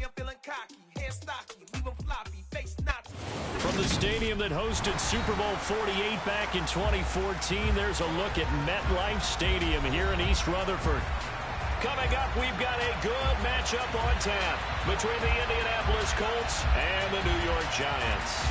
I'm feeling cocky, hands stocky, leave 'em floppy, face knotty. From the stadium that hosted Super Bowl 48 back in 2014, there's a look at MetLife Stadium here in East Rutherford. Coming up, we've got a good matchup on tap between the Indianapolis Colts and the New York Giants.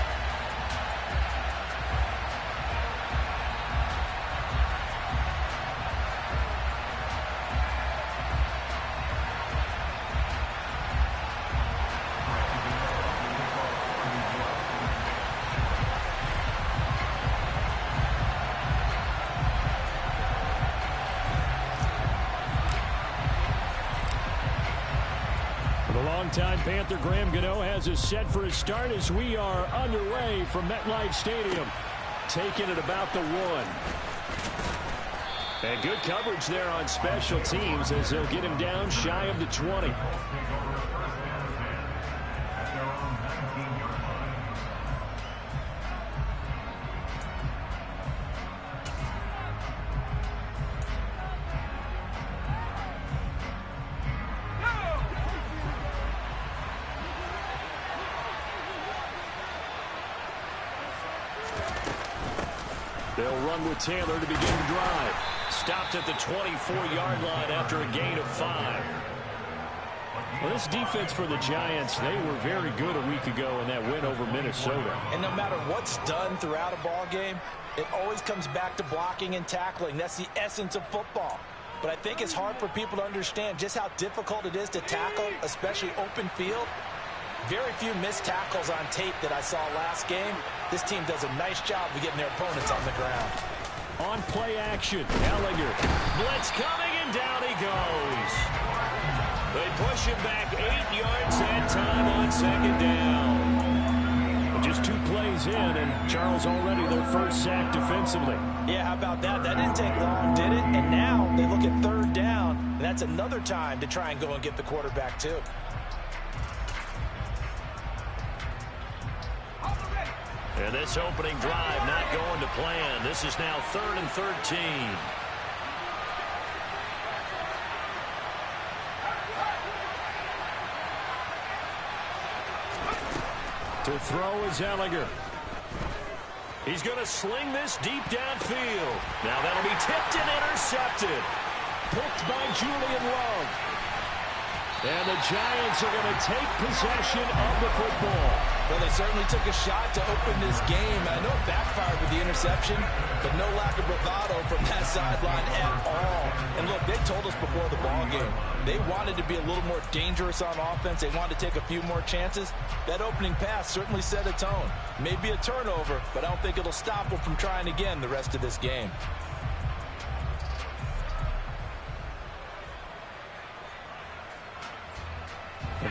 Longtime Panther Graham Gano has us set for his start as we are underway from MetLife Stadium. Taking it about the 1. And good coverage there on special teams as they'll get him down shy of the 20. They'll run with Taylor to begin the drive. Stopped at the 24-yard line after a gain of 5. Well, this defense for the Giants, they were very good a week ago in that win over Minnesota. And no matter what's done throughout a ball game, it always comes back to blocking and tackling. That's the essence of football. But I think it's hard for people to understand just how difficult it is to tackle, especially open field. Very few missed tackles on tape that I saw last game. This team does a nice job of getting their opponents on the ground. On play action, Ellinger. Blitz coming, and down he goes. They push him back 8 yards that time on second down. Just 2 plays in, and Charles already their first sack defensively. Yeah, how about that? That didn't take long, did it? And now they look at third down, and that's another time to try and go and get the quarterback too. And this opening drive not going to plan. This is now 3rd and 13. To throw is Ellinger. He's going to sling this deep downfield. Now that'll be tipped and intercepted. Picked by Julian Love. And the Giants are going to take possession of the football. Well, they certainly took a shot to open this game. I know it backfired with the interception, but no lack of bravado from that sideline at all. And look, they told us before the ball game, they wanted to be a little more dangerous on offense. They wanted to take a few more chances. That opening pass certainly set a tone. Maybe a turnover, but I don't think it'll stop them from trying again the rest of this game.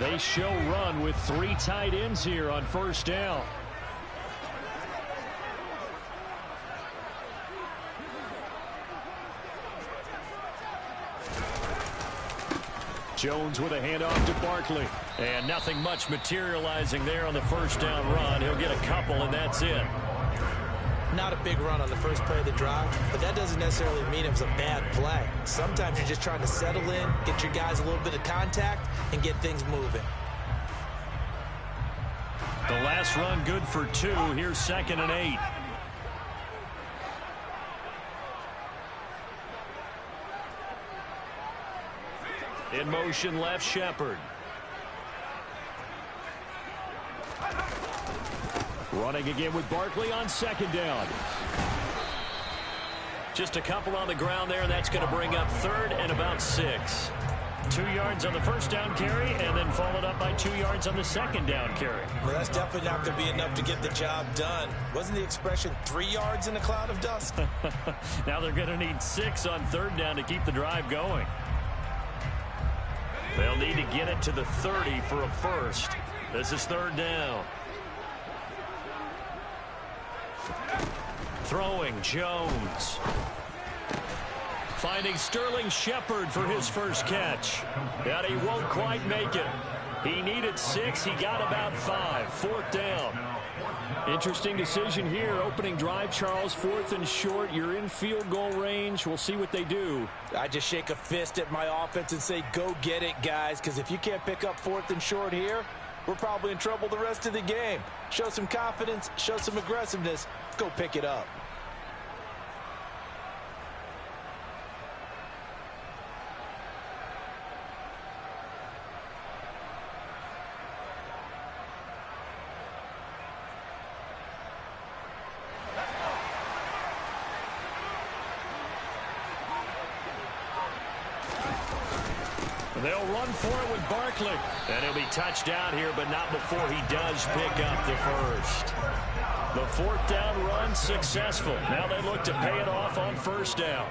They show run with 3 tight ends here on first down. Jones with a handoff to Barkley. And nothing much materializing there on the first down run. He'll get a couple, and that's it. Not a big run on the first play of the drive, but that doesn't necessarily mean it was a bad play. Sometimes you're just trying to settle in, get your guys a little bit of contact, and get things moving. The last run good for 2. Here's 2nd and 8. In motion left, Shepard. Running again with Barkley on 2nd down. Just a couple on the ground there, and that's going to bring up 3rd and about 6. 2 yards on the first down carry, and then followed up by 2 yards on the second down carry. Well, that's definitely not going to be enough to get the job done. Wasn't the expression 3 yards in a cloud of dust? Now they're going to need 6 on 3rd down to keep the drive going. They'll need to get it to the 30 for a first. This is 3rd down. Throwing, Jones. Finding Sterling Shepard for his first catch. And he won't quite make it. He needed 6. He got about 5. 4th down. Interesting decision here. Opening drive, Charles. 4th and short. You're in field goal range. We'll see what they do. I just shake a fist at my offense and say, go get it, guys, because if you can't pick up 4th and short here, we're probably in trouble the rest of the game. Show some confidence, show some aggressiveness, go pick it up. They'll run for it with Barkley. And he'll be touchdown here, but not before he does pick up the first. The 4th down run successful. Now they look to pay it off on 1st down.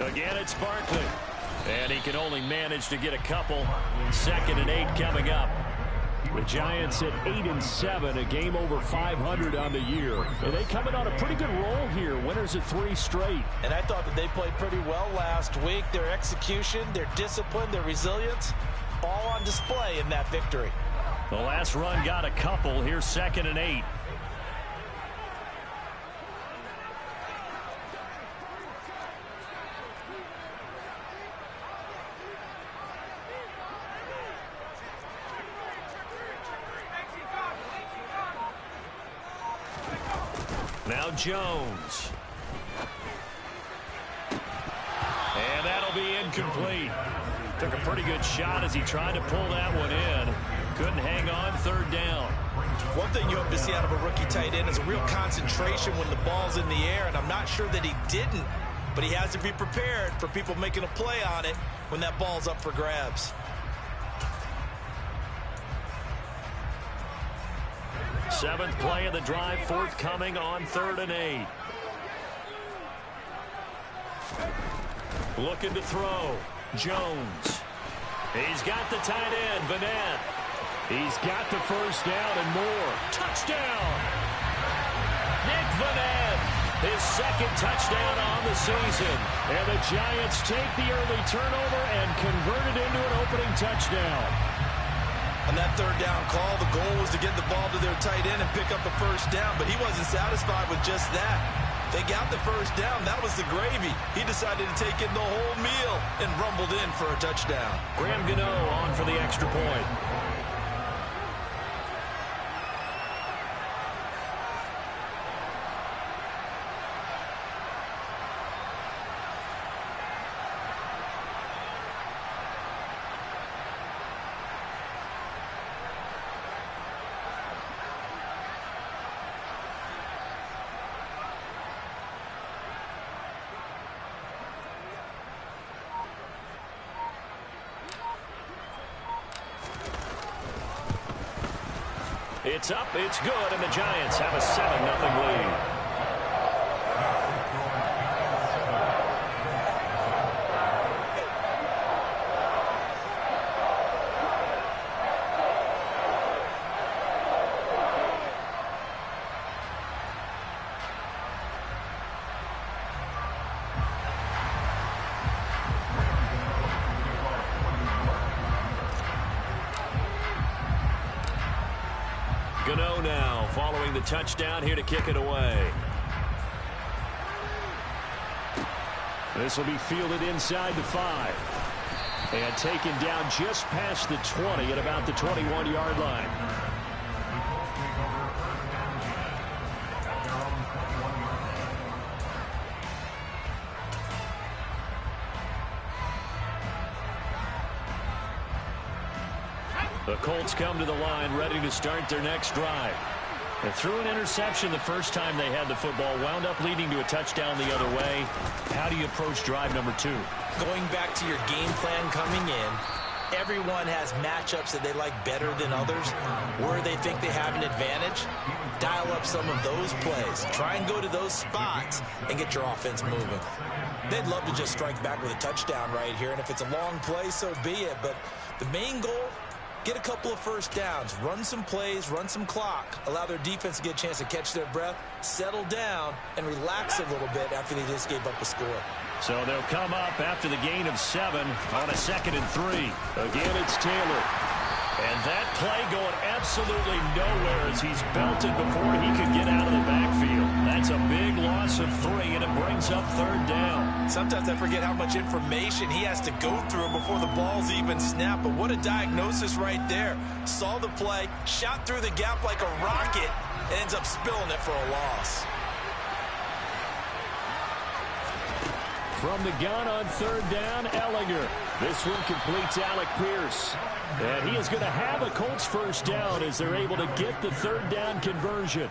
Again, it's Barkley. And he can only manage to get a couple. 2nd and 8 coming up. The Giants at 8-7, a game over 500 on the year. And they coming on a pretty good roll here. Winners of 3 straight. And I thought that they played pretty well last week. Their execution, their discipline, their resilience, all on display in that victory. The last run got a couple. Here's 2nd and 8. Now Jones. And that'll be incomplete. Took a pretty good shot as he tried to pull that one in. Couldn't hang on. 3rd down. One thing you hope to see out of a rookie tight end is a real concentration when the ball's in the air, and I'm not sure that he didn't, but he has to be prepared for people making a play on it when that ball's up for grabs. 7th play of the drive, forthcoming on 3rd and 8. Looking to throw. Jones. He's got the tight end, Vanette. He's got the first down and more. Touchdown! Nick Vanette, his 2nd touchdown on the season. And the Giants take the early turnover and convert it into an opening touchdown. On that 3rd down call, the goal was to get the ball to their tight end and pick up a first down, but he wasn't satisfied with just that. They got the first down. That was the gravy. He decided to take in the whole meal and rumbled in for a touchdown. Graham Gano on for the extra point. It's up, it's good, and the Giants have a 7-0 lead. Gano now following the touchdown here to kick it away. This will be fielded inside the 5 and taken down just past the 20 at about the 21-yard line. The Colts come to the line ready to start their next drive. They threw an interception the first time they had the football, wound up leading to a touchdown the other way. How do you approach drive number 2? Going back to your game plan coming in, everyone has matchups that they like better than others. Where they think they have an advantage, dial up some of those plays. Try and go to those spots and get your offense moving. They'd love to just strike back with a touchdown right here, and if it's a long play, so be it. But the main goal get a couple of first downs, run some plays, run some clock, allow their defense to get a chance to catch their breath, settle down, and relax a little bit after they just gave up a score. So they'll come up after the gain of 7 on a 2nd and 3. Again, it's Taylor. And that play going absolutely nowhere as he's belted before he could get out of the backfield. That's a big loss of 3, and it brings up 3rd down. Sometimes I forget how much information he has to go through before the ball's even snapped. But what a diagnosis right there. Saw the play, shot through the gap like a rocket, and ends up spilling it for a loss. From the gun on 3rd down, Ellinger. This one completes Alec Pierce. And he is going to have a Colts first down as they're able to get the 3rd down conversion.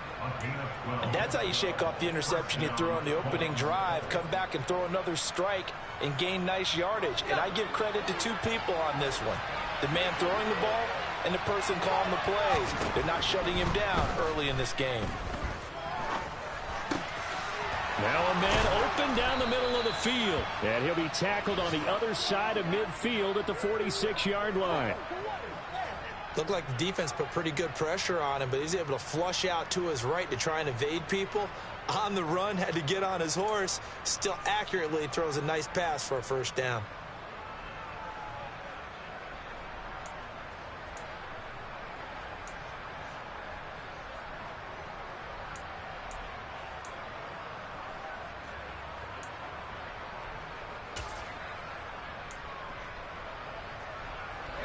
And that's how you shake off the interception you threw on the opening drive, come back and throw another strike and gain nice yardage. And I give credit to 2 people on this one. The man throwing the ball and the person calling the plays. They're not shutting him down early in this game. Now a man open down the middle of the field. And he'll be tackled on the other side of midfield at the 46-yard line. Looked like the defense put pretty good pressure on him, but he's able to flush out to his right to try and evade people. On the run, had to get on his horse. Still accurately throws a nice pass for a first down.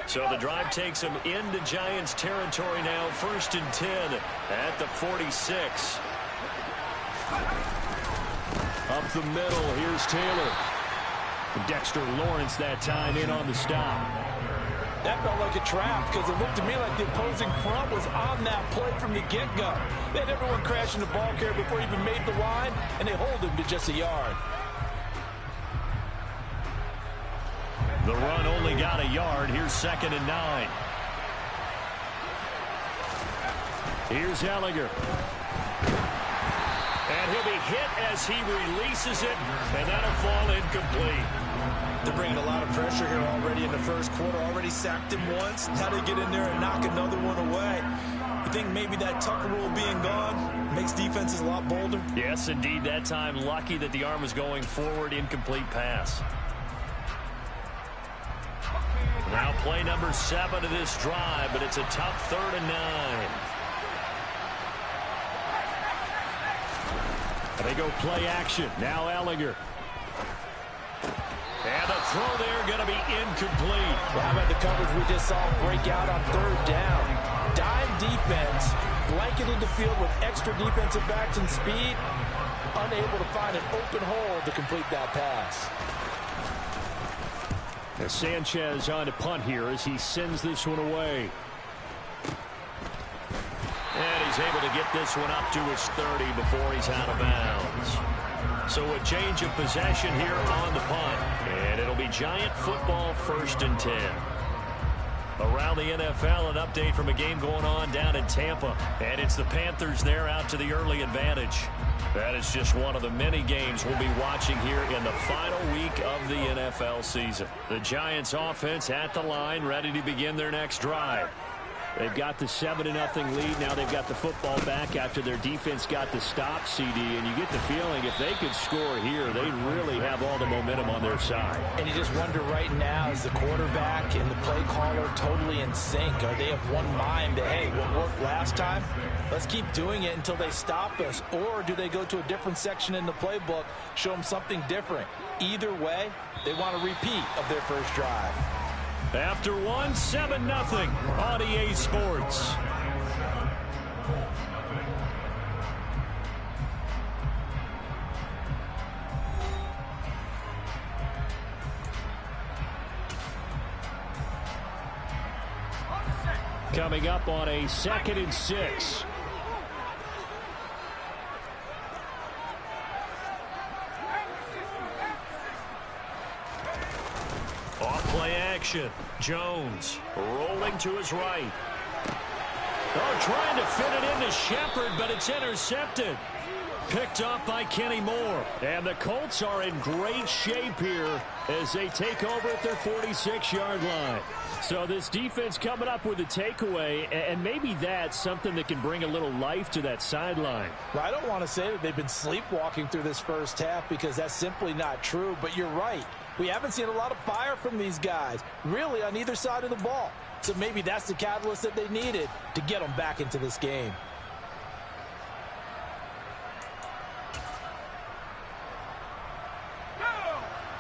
So the drive takes him into Giants territory now. 1st and 10 at the 46. Up the middle, here's Taylor. Dexter Lawrence that time in on the stop. That felt like a trap because it looked to me like the opposing front was on that play from the get-go. They had everyone crashing the ball carrier before he even made the line, and they hold him to just a yard. The run only got a yard. Here's 2nd and 9. Here's Ellinger. And he'll be hit as he releases it, and that'll fall incomplete. They're bringing a lot of pressure here already in the first quarter. Already sacked him once. How to get in there and knock another one away. You think maybe that Tucker rule being gone makes defenses a lot bolder? Yes, indeed. That time lucky that the arm was going forward. Incomplete pass. Now play number 7 of this drive, but it's a tough 3rd and 9. And they go play action. Now Ellinger. And the throw there going to be incomplete. Well, how about the coverage we just saw break out on 3rd down? Dime defense, blanketed the field with extra defensive backs and speed, unable to find an open hole to complete that pass. Now Sanchez on to punt here as he sends this one away. And he's able to get this one up to his 30 before he's out of bounds. So a change of possession here on the punt. And it'll be Giant football 1st and 10. Around the NFL, an update from a game going on down in Tampa. And it's the Panthers there out to the early advantage. That is just one of the many games we'll be watching here in the final week of the NFL season. The Giants offense at the line, ready to begin their next drive. They've got the 7-0 lead. Now they've got the football back after their defense got the stop, CD. And you get the feeling if they could score here, they really have all the momentum on their side. And you just wonder right now, is the quarterback and the play caller totally in sync? Are they of one mind that, hey, what worked last time? Let's keep doing it until they stop us. Or do they go to a different section in the playbook, show them something different? Either way, they want a repeat of their first drive. After 7-0 on EA Sports. Coming up on a 2nd and 6. Off-play action. Jones rolling to his right. Oh, trying to fit it into Shepard, but it's intercepted. Picked up by Kenny Moore. And the Colts are in great shape here as they take over at their 46-yard line. So this defense coming up with a takeaway, and maybe that's something that can bring a little life to that sideline. Well, I don't want to say that they've been sleepwalking through this first half because that's simply not true, but you're right. We haven't seen a lot of fire from these guys, really on either side of the ball. So maybe that's the catalyst that they needed to get them back into this game.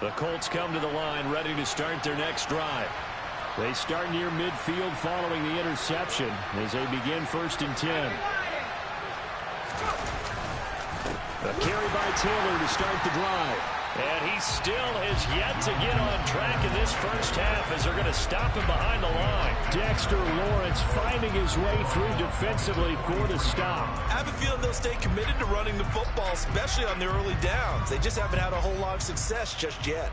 The Colts come to the line ready to start their next drive. They start near midfield following the interception as they begin 1st and 10. A carry by Taylor to start the drive. And he still has yet to get on track in this first half as they're going to stop him behind the line. Dexter Lawrence finding his way through defensively for the stop. I have a feeling they'll stay committed to running the football, especially on the early downs. They just haven't had a whole lot of success just yet.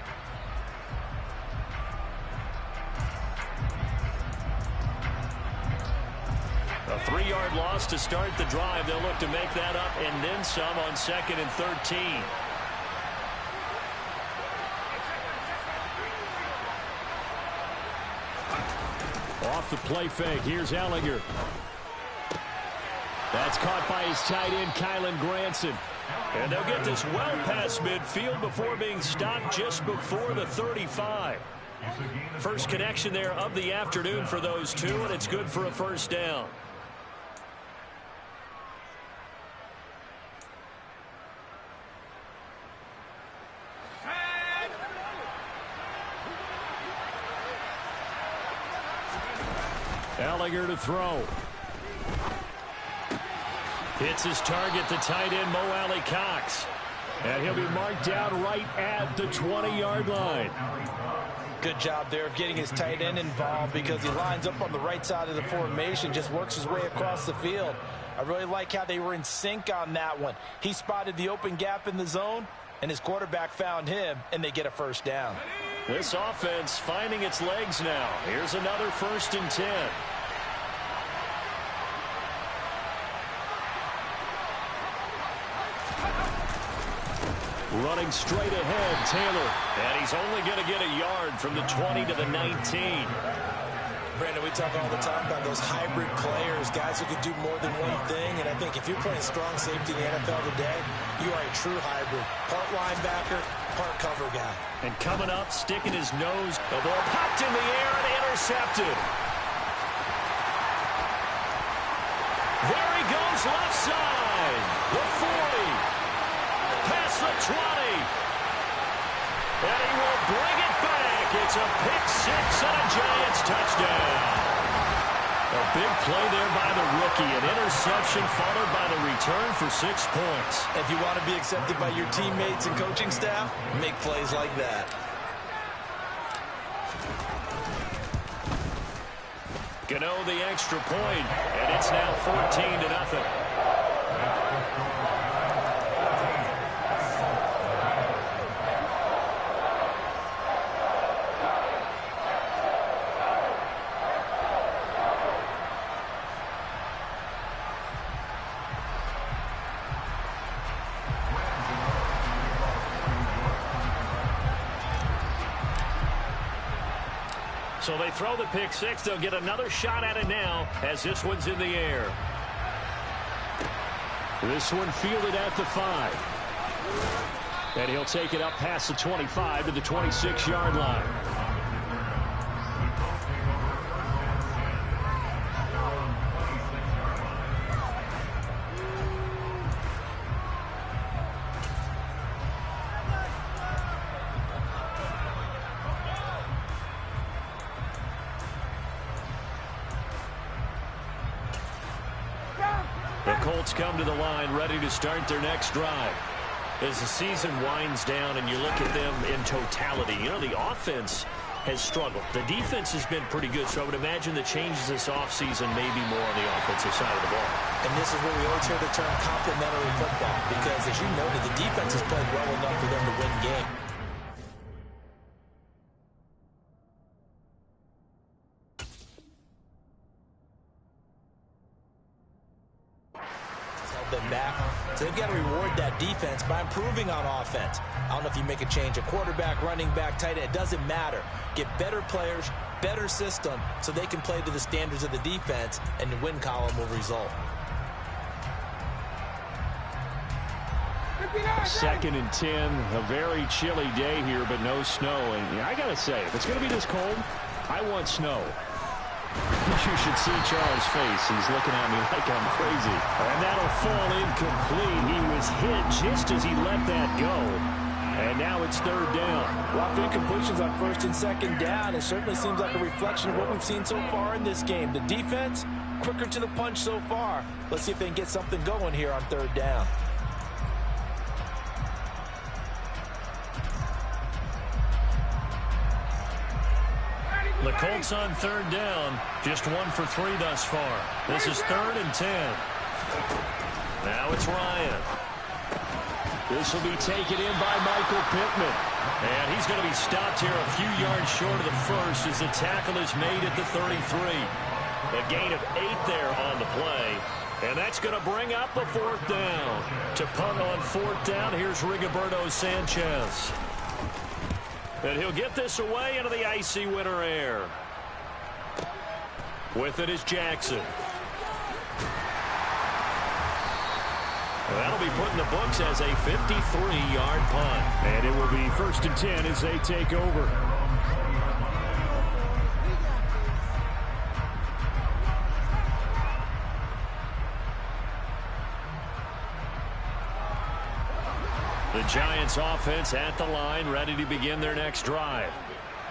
A 3-yard loss to start the drive. They'll look to make that up and then some on 2nd and 13. Off the play fake. Here's Ellinger. That's caught by his tight end, Kylan Granson. And they'll get this well past midfield before being stopped just before the 35. First connection there of the afternoon for those two, and it's good for a first down. Ellinger to throw. Hits his target, the tight end, Mo Alley Cox. And he'll be marked down right at the 20-yard line. Good job there of getting his tight end involved because he lines up on the right side of the formation, just works his way across the field. I really like how they were in sync on that one. He spotted the open gap in the zone, and his quarterback found him, and they get a first down. This offense finding its legs now. Here's another 1st and 10. Running straight ahead, Taylor. And he's only going to get a yard from the 20 to the 19. Brandon, we talk all the time about those hybrid players, guys who can do more than one thing. And I think if you're playing strong safety in the NFL today, you are a true hybrid. Part linebacker, part cover guy. And coming up, sticking his nose, the ball popped in the air and intercepted. There he goes, left side. The 40. Past the 20. And he will bring it back. It's a pick six and a Giants touchdown. A big play there by the rookie. An interception followed by the return for 6 points. If you want to be accepted by your teammates and coaching staff, make plays like that. Gano the extra point, and it's now 14-0. So they throw the pick six. They'll get another shot at it now as this one's in the air. This one fielded at the 5. And he'll take it up past the 25 to the 26-yard line. The Colts come to the line ready to start their next drive. As the season winds down and you look at them in totality, you know, the offense has struggled. The defense has been pretty good, so I would imagine the changes this offseason may be more on the offensive side of the ball. And this is where we always hear the term complementary football because, as you noted, the defense has played well enough for them to win games. held them back. So they've got to reward that defense by improving on offense. I don't know if you make a change, a quarterback, running back, tight end, it doesn't matter. Get better players, better system, so they can play to the standards of the defense, and the win column will result. 2nd and 10, a very chilly day here, but no snow. And I got to say, if it's going to be this cold, I want snow. You should see Charles' face. He's looking at me like I'm crazy. And that'll fall incomplete. He was hit just as he let that go. And now it's 3rd down. Well, incompletions on 1st and 2nd down. It certainly seems like a reflection of what we've seen so far in this game. The defense, quicker to the punch so far. Let's see if they can get something going here on 3rd down. The Colts on 3rd down. Just 1 for 3 thus far. This is 3rd and 10. Now it's Ryan. This will be taken in by Michael Pittman. And he's going to be stopped here a few yards short of the first as the tackle is made at the 33. A gain of 8 there on the play. And that's going to bring up a 4th down. To punt on 4th down, here's Rigoberto Sanchez. And he'll get this away into the icy winter air. With it is Jackson. That'll be put in the books as a 53-yard punt. And it will be 1st and 10 as they take over. The Giants offense at the line, ready to begin their next drive.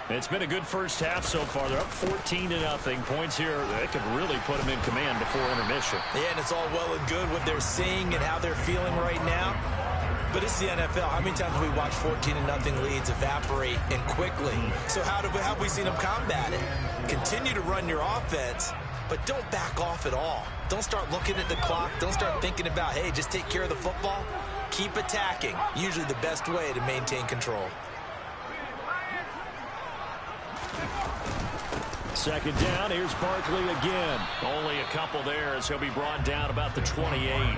It's been a good first half so far. They're up 14-0. Points here, they could really put them in command before intermission. Yeah, and it's all well and good what they're seeing and how they're feeling right now. But it's the NFL. How many times have we watched 14-0 leads evaporate and quickly? So how have we seen them combat it? Continue to run your offense, but don't back off at all. Don't start looking at the clock. Don't start thinking about, hey, just take care of the football. Keep attacking. Usually the best way to maintain control. 2nd down, here's Barkley again. Only a couple there as he'll be brought down about the 28.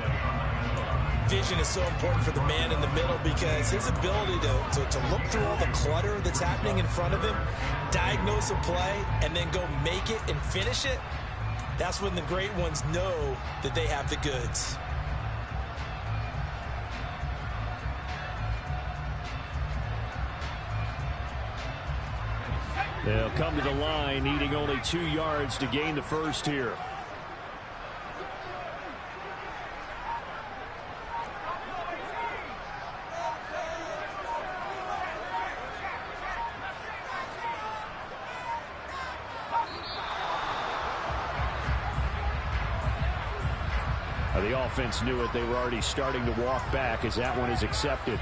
Vision is so important for the man in the middle because his ability to look through all the clutter that's happening in front of him, diagnose a play, and then go make it and finish it, that's when the great ones know that they have the goods. They'll come to the line, needing only 2 yards to gain the first here. The offense knew it. They were already starting to walk back as that one is accepted.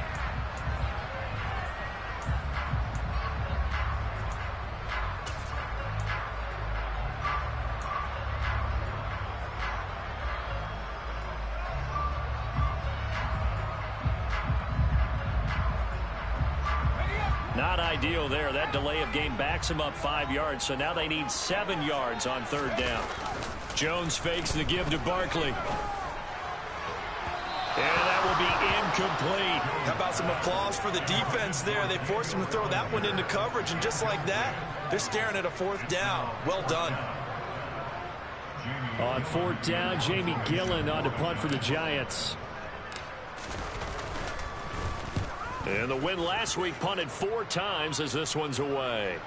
Not ideal there. That delay of game backs them up 5 yards, so now they need 7 yards on 3rd down. Jones fakes the give to Barkley. And that will be incomplete. How about some applause for the defense there? They forced him to throw that one into coverage, and just like that, they're staring at a 4th down. Well done. On 4th down, Jamie Gillen on to punt for the Giants. And the win last week punted 4 times as this one's away.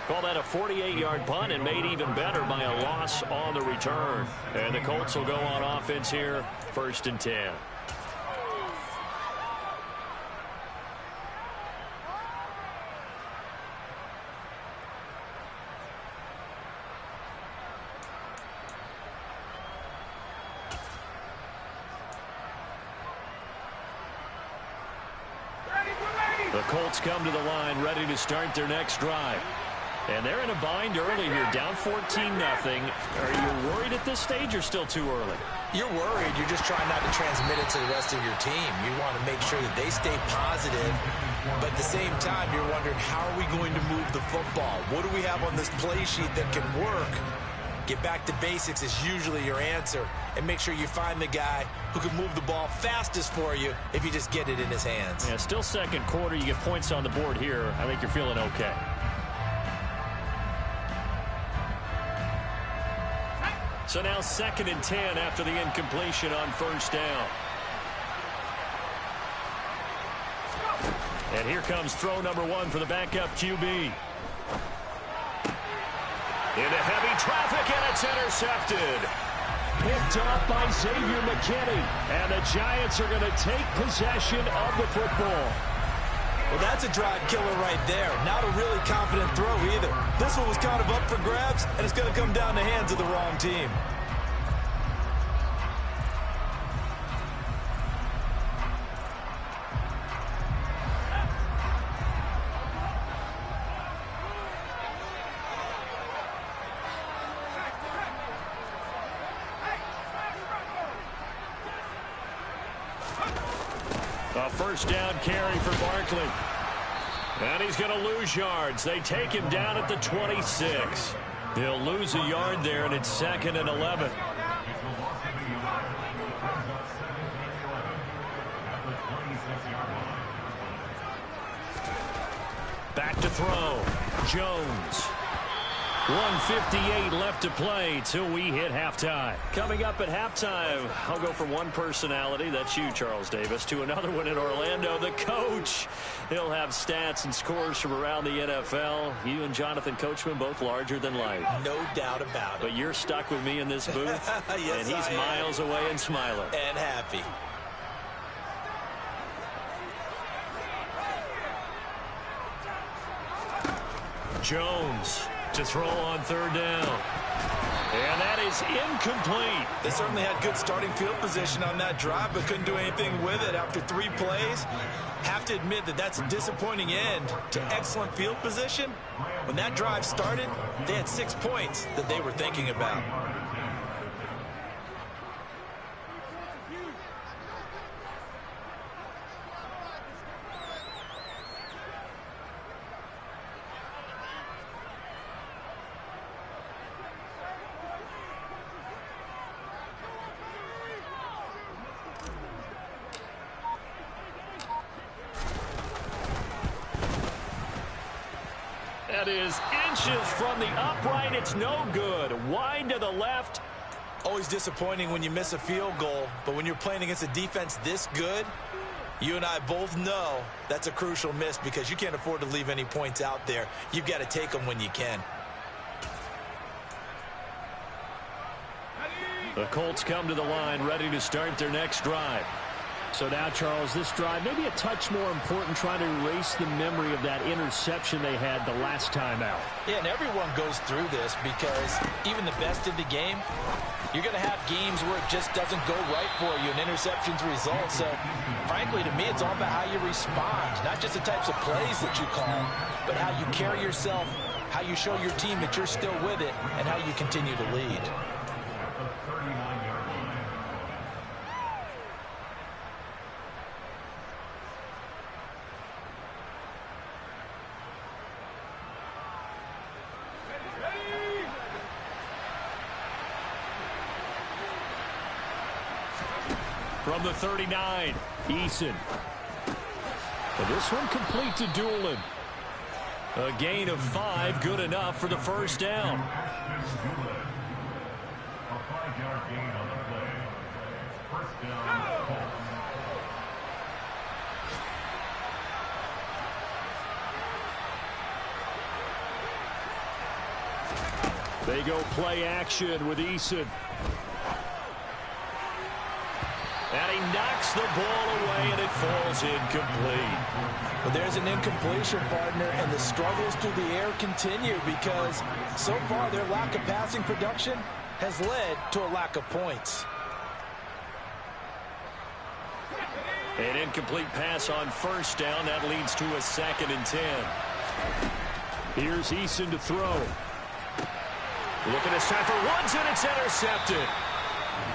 Call that a 48-yard punt and made even better by a loss on the return. And the Colts will go on offense here, 1st and 10. The Colts come to the line ready to start their next drive. And they're in a bind early here, down 14-0. Are you worried at this stage or still too early? You're worried. You're just trying not to transmit it to the rest of your team. You want to make sure that they stay positive. But at the same time, you're wondering, how are we going to move the football? What do we have on this play sheet that can work? Get back to basics is usually your answer. And make sure you find the guy who can move the ball fastest for you if you just get it in his hands. Yeah, still second quarter. You get points on the board here. I think you're feeling okay. So now 2nd and 10 after the incompletion on first down. And here comes throw number 1 for the backup QB. Into heavy traffic, and it's intercepted. Picked up by Xavier McKinney. And the Giants are going to take possession of the football. Well, that's a drive killer right there. Not a really confident throw either. This one was kind of up for grabs, and it's going to come down the hands of the wrong team. A first down carry for Barkley. And he's going to lose yards. They take him down at the 26. He'll lose a yard there, and it's 2nd and 11. Back to throw. Jones. 1:58 left to play till we hit halftime. Coming up at halftime, I'll go from one personality, that's you, Charles Davis, to another one in Orlando, the coach. He'll have stats and scores from around the NFL. You and Jonathan Coachman both larger than life. No doubt about it. But you're stuck with me in this booth, yes, and he's miles away and smiling. And happy. Jones to throw on 3rd down. And that is incomplete. They certainly had good starting field position on that drive, but couldn't do anything with it after 3 plays. Have to admit that that's a disappointing end to excellent field position. When that drive started, they had 6 points that they were thinking about. That is inches from the upright. It's no good. Wide to the left. Always disappointing when you miss a field goal, but when you're playing against a defense this good, you and I both know that's a crucial miss because you can't afford to leave any points out there. You've got to take them when you can. The Colts come to the line ready to start their next drive. So now, Charles, this drive maybe a touch more important, trying to erase the memory of that interception they had the last time out. Yeah, and everyone goes through this because even the best in the game, you're going to have games where it just doesn't go right for you, and interceptions result. So, frankly, to me, it's all about how you respond, not just the types of plays that you call, but how you carry yourself, how you show your team that you're still with it, and how you continue to lead. From the 39, Eason. And this one complete to Doolin. A gain of 5, good enough for the first down. They go play action with Eason. And he knocks the ball away, and it falls incomplete. But there's an incompletion, partner, and the struggles through the air continue because so far their lack of passing production has led to a lack of points. An incomplete pass on first down. That leads to a 2nd and 10. Here's Eason to throw. Looking this time for Woods, and it's intercepted.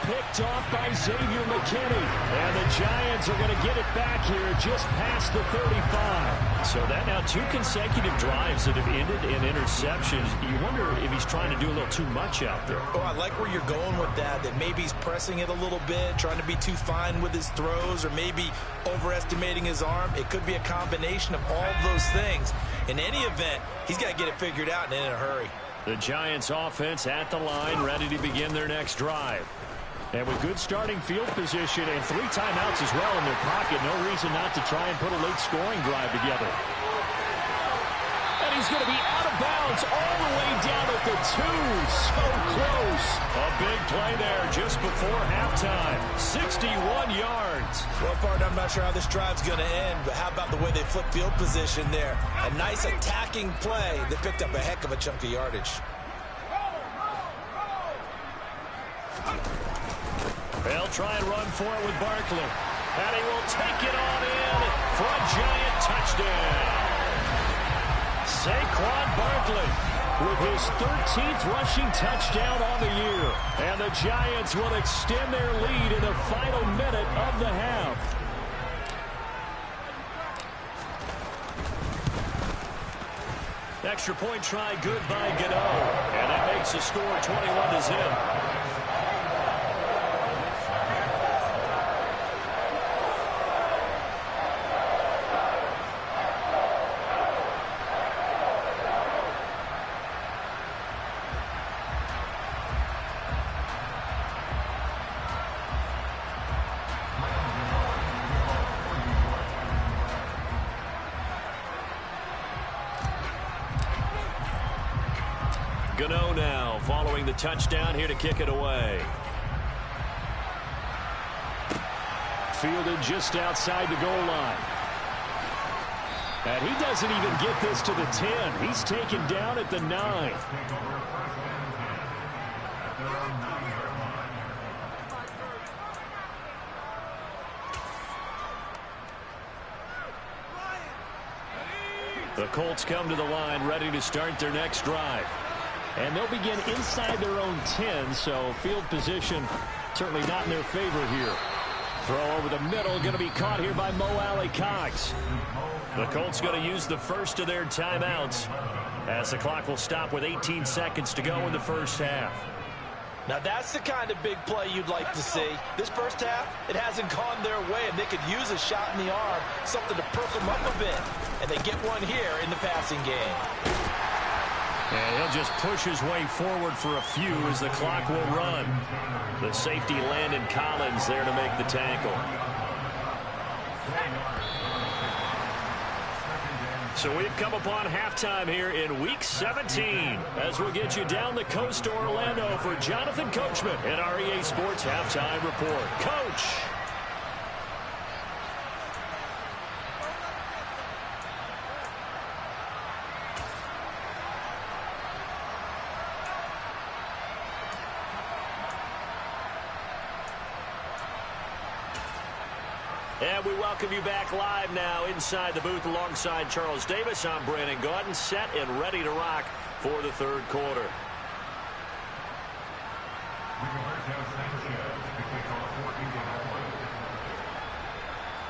Picked off by Xavier McKinney. And the Giants are going to get it back here just past the 35. So that now 2 consecutive drives that have ended in interceptions. You wonder if he's trying to do a little too much out there. Oh, I like where you're going with that maybe he's pressing it a little bit, trying to be too fine with his throws, or maybe overestimating his arm. It could be a combination of all of those things. In any event, he's got to get it figured out and in a hurry. The Giants offense at the line, ready to begin their next drive. And with good starting field position and 3 timeouts as well in their pocket, no reason not to try and put a late scoring drive together. And he's going to be out of bounds all the way down at the 2. So close. A big play there just before halftime. 61 yards. Well, partner, I'm not sure how this drive's going to end, but how about the way they flip field position there? A nice attacking play that picked up a heck of a chunk of yardage. They'll try and run for it with Barkley. And he will take it on in for a Giant touchdown. Saquon Barkley with his 13th rushing touchdown on the year. And the Giants will extend their lead in the final minute of the half. Extra point try good by Gano. And that makes the score 21-0. Gano now following the touchdown here to kick it away. Fielded just outside the goal line. And he doesn't even get this to the 10. He's taken down at the 9. The Colts come to the line ready to start their next drive. And they'll begin inside their own 10, so field position certainly not in their favor here. Throw over the middle, going to be caught here by Mo Alley-Cox. The Colts going to use the first of their timeouts as the clock will stop with 18 seconds to go in the first half. Now that's the kind of big play you'd like to see. This first half, it hasn't gone their way, and they could use a shot in the arm, something to perk them up a bit. And they get one here in the passing game. And he'll just push his way forward for a few as the clock will run. The safety Landon Collins there to make the tackle. So we've come upon halftime here in Week 17 as we'll get you down the coast to Orlando for Jonathan Coachman at our EA Sports Halftime Report. Coach. And we welcome you back live now inside the booth alongside Charles Davis. I'm Brandon Gaudin, set and ready to rock for the third quarter.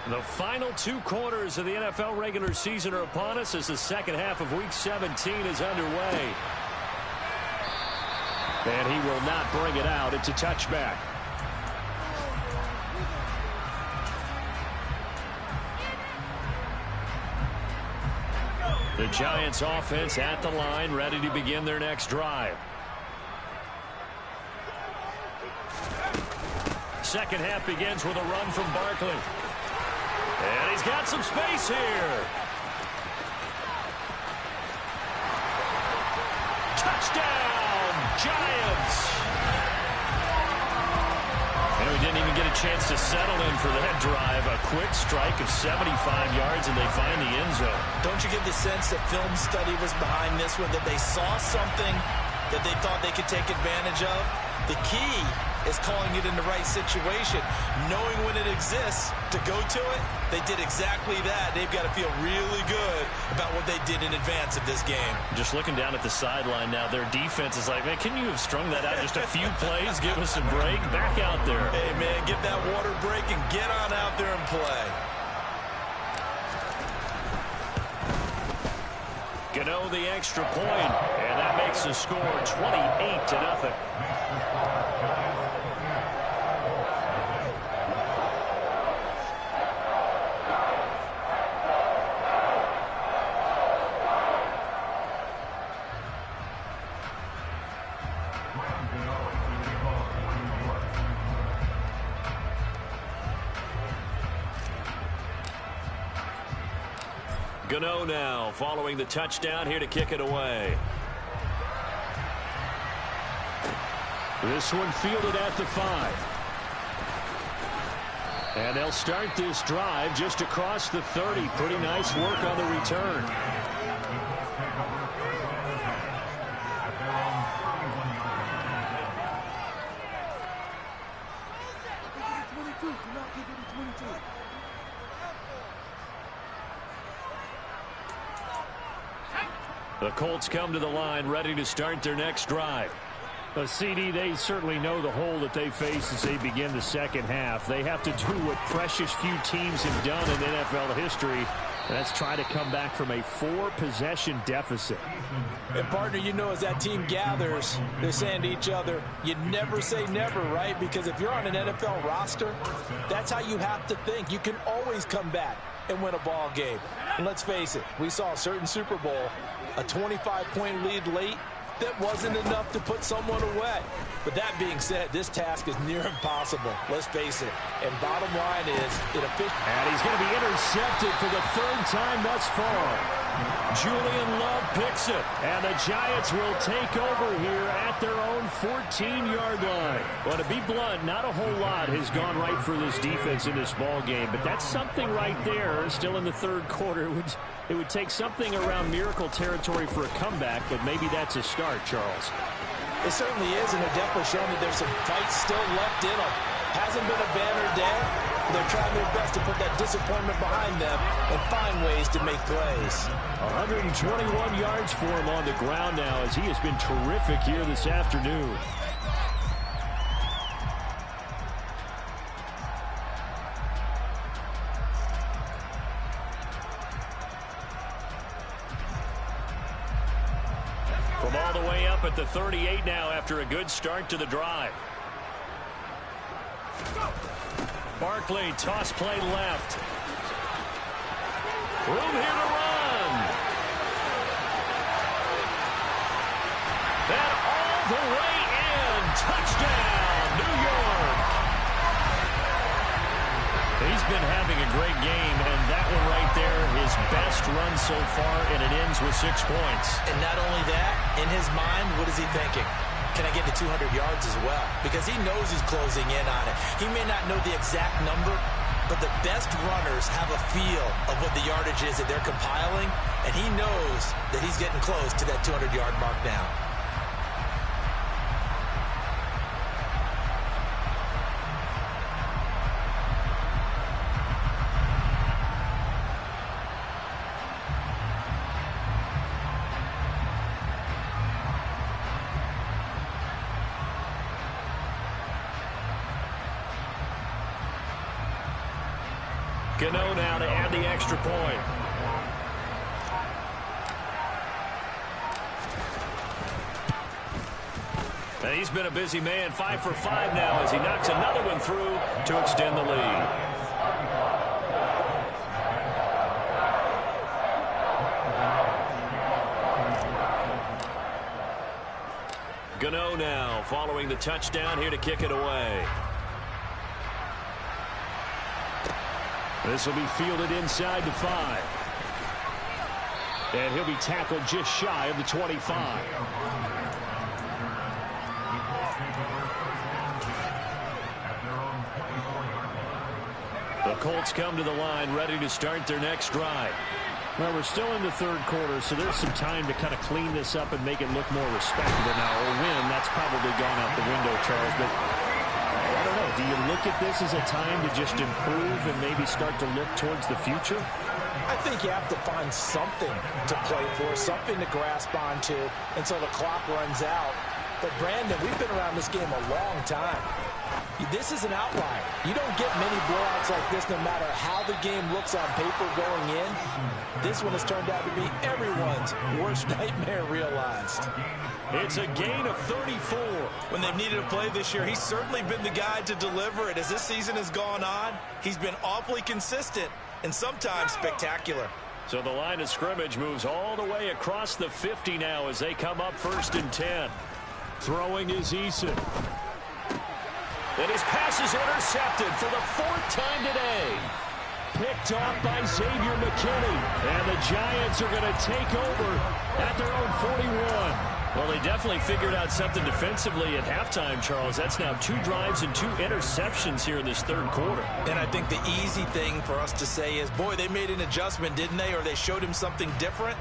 The final 2 quarters of the NFL regular season are upon us as the second half of Week 17 is underway. And he will not bring it out. It's a touchback. The Giants offense at the line, ready to begin their next drive. Second half begins with a run from Barkley. And he's got some space here. Touchdown, Giants. And we didn't even get a chance to settle in for that drive. A quick strike of 75 yards, and they find the end zone. Don't you get the sense that film study was behind this one, that they saw something that they thought they could take advantage of? The key is calling it in the right situation. Knowing when it exists to go to it, they did exactly that. They've got to feel really good about what they did in advance of this game. Just looking down at the sideline now, their defense is like, man, can you have strung that out just a few plays? Give us a break. Back out there. Hey, man, get that water break and get on out there and play. Gano the extra point, and that makes the score 28-0. Gano now following the touchdown here to kick it away. This one fielded at the 5. And they'll start this drive just across the 30. Pretty nice work on the return. The Colts come to the line ready to start their next drive. CD, they certainly know the hole that they face as they begin the second half. They have to do what precious few teams have done in NFL history. And that's try to come back from a 4-possession deficit. And, partner, you know, as that team gathers, they're saying to each other, you never say never, right? Because if you're on an NFL roster, that's how you have to think. You can always come back and win a ball game. And let's face it, we saw a certain Super Bowl, a 25-point lead late, that wasn't enough to put someone away. But that being said, this task is near impossible. Let's face it. And bottom line is, and he's going to be intercepted for the 3rd time thus far. Julian Love picks it. And the Giants will take over here at their own 14-yard line. Well, to be blunt, not a whole lot has gone right for this defense in this ball game. But that's something right there. Still in the 3rd quarter. It would take something around miracle territory for a comeback, but maybe that's a start, Charles. It certainly is, and they're definitely showing that there's some fight still left in them. Hasn't been a banner day. They're trying their best to put that disappointment behind them and find ways to make plays. 121 yards for him on the ground now as he has been terrific here this afternoon. From all the way up at the 38 now after a good start to the drive. Barkley, toss play left. Room here to run. That all the way in. Touchdown, New York. He's been having a great game, and that one right there, his best run so far, and it ends with 6 points. And not only that, in his mind, what is he thinking? Can I get to 200 yards as well? Because he knows he's closing in on it. He may not know the exact number, but the best runners have a feel of what the yardage is that they're compiling, and he knows that he's getting close to that 200-yard mark now. Gano now to add the extra point. And he's been a busy man, 5 for 5 now as he knocks another one through to extend the lead. Gano now following the touchdown here to kick it away. This will be fielded inside the 5. And he'll be tackled just shy of the 25. The Colts come to the line ready to start their next drive. Well, we're still in the 3rd quarter, so there's some time to kind of clean this up and make it look more respectable now. A win, that's probably gone out the window, Charles, but look at this as a time to just improve and maybe start to look towards the future? I think you have to find something to play for, something to grasp onto until the clock runs out. But, Brandon, we've been around this game a long time. This is an outlier. You don't get many blowouts like this no matter how the game looks on paper going in. This one has turned out to be everyone's worst nightmare realized. It's a gain of 34. When they've needed a play this year, he's certainly been the guy to deliver it. As this season has gone on, he's been awfully consistent and sometimes spectacular. So the line of scrimmage moves all the way across the 50 now as they come up 1st and 10. Throwing is Eason. And his pass is intercepted for the 4th time today. Picked off by Xavier McKinney. And the Giants are going to take over at their own 41. Well, they definitely figured out something defensively at halftime, Charles. That's now 2 drives and 2 interceptions here in this 3rd quarter. And I think the easy thing for us to say is, boy, they made an adjustment, didn't they? Or they showed him something different.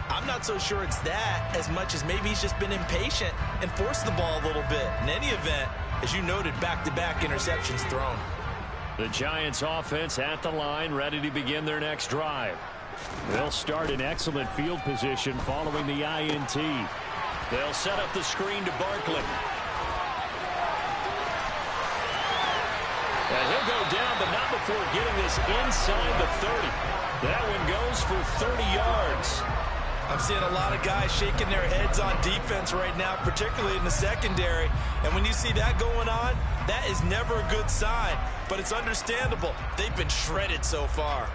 I'm not so sure it's that as much as maybe he's just been impatient and forced the ball a little bit. In any event, as you noted, back-to-back interceptions thrown. The Giants offense at the line, ready to begin their next drive. They'll start in excellent field position following the INT. They'll set up the screen to Barkley. And he'll go down, but not before getting this inside the 30. That one goes for 30 yards. I'm seeing a lot of guys shaking their heads on defense right now, particularly in the secondary. And when you see that going on, that is never a good sign. But it's understandable. They've been shredded so far.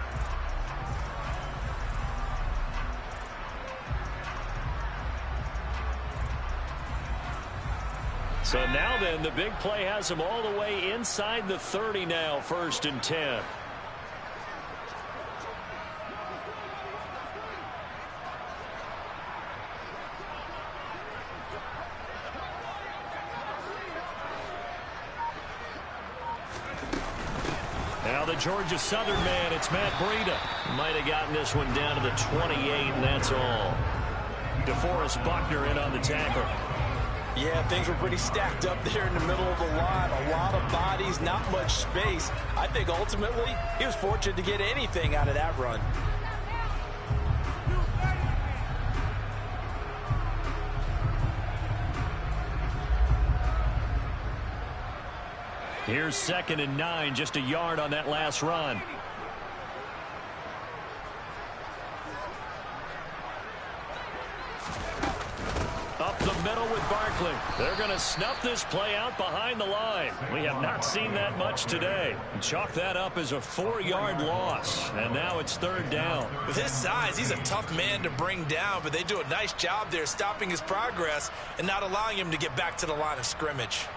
So now then, the big play has them all the way inside the 30 now, 1st and 10. Now the Georgia Southern man, it's Matt Breida. Might have gotten this one down to the 28, and that's all. DeForest Buckner in on the tackle. Yeah, things were pretty stacked up there in the middle of the line. A lot of bodies, not much space. I think ultimately he was fortunate to get anything out of that run. Here's 2nd and 9, just a yard on that last run. Up the middle with Barkley. They're going to snuff this play out behind the line. We have not seen that much today. Chalk that up as a 4-yard loss. And now it's 3rd down. With his size, he's a tough man to bring down, but they do a nice job there stopping his progress and not allowing him to get back to the line of scrimmage.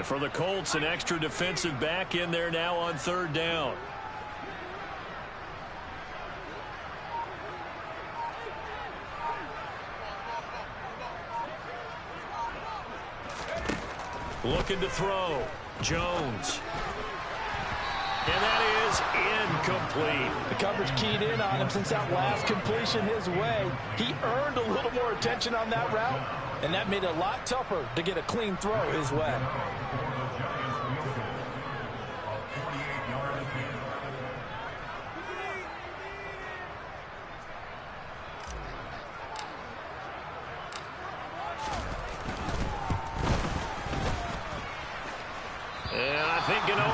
For the Colts, an extra defensive back in there now on 3rd down. Looking to throw. Jones. And that is incomplete. The coverage keyed in on him since that last completion his way. He earned a little more attention on that route, and that made it a lot tougher to get a clean throw his way.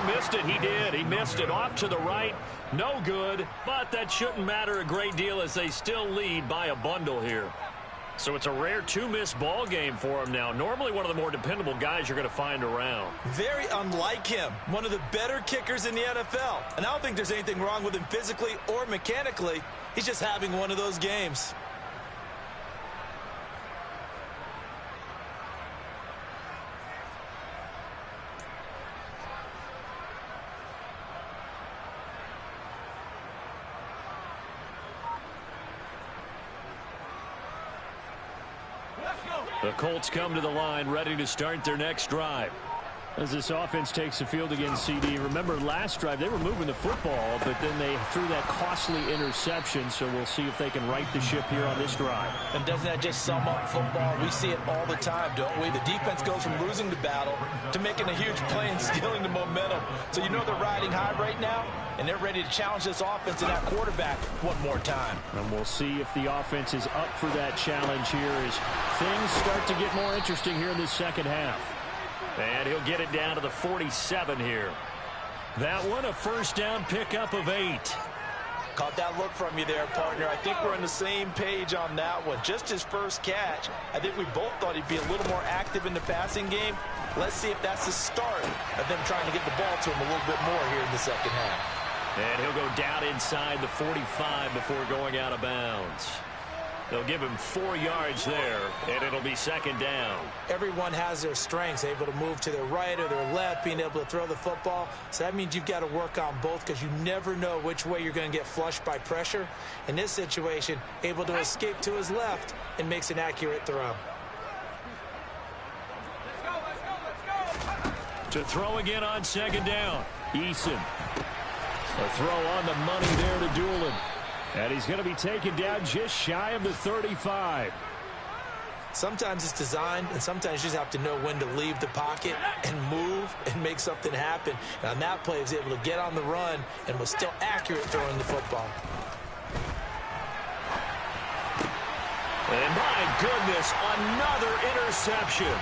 Missed it. He did. He missed it off to the right. No good, but that shouldn't matter a great deal as they still lead by a bundle here. So it's a rare 2-miss ball game for him now. Normally one of the more dependable guys you're going to find around. Very unlike him. One of the better kickers in the NFL. And I don't think there's anything wrong with him physically or mechanically. He's just having one of those games. The Colts come to the line ready to start their next drive. As this offense takes the field against CD, remember last drive they were moving the football, but then they threw that costly interception, so we'll see if they can right the ship here on this drive. And doesn't that just sum up football? We see it all the time, don't we? The defense goes from losing the battle to making a huge play and stealing the momentum. So you know they're riding high right now, and they're ready to challenge this offense and that quarterback one more time. And we'll see if the offense is up for that challenge here as things start to get more interesting here in this second half. And he'll get it down to the 47 here. That one, a first down pickup of 8. Caught that look from you there, partner. I think we're on the same page on that one. Just his first catch. I think we both thought he'd be a little more active in the passing game. Let's see if that's the start of them trying to get the ball to him a little bit more here in the second half. And he'll go down inside the 45 before going out of bounds. They'll give him 4 yards there, and it'll be second down. Everyone has their strengths, able to move to their right or their left, being able to throw the football. So that means you've got to work on both because you never know which way you're going to get flushed by pressure. In this situation, able to escape to his left and makes an accurate throw. To throw again on second down. Eason. A throw on the money there to Doolin. And he's going to be taken down just shy of the 35. Sometimes it's designed, and sometimes you just have to know when to leave the pocket and move and make something happen. And on that play, he was able to get on the run and was still accurate throwing the football. And my goodness, another interception.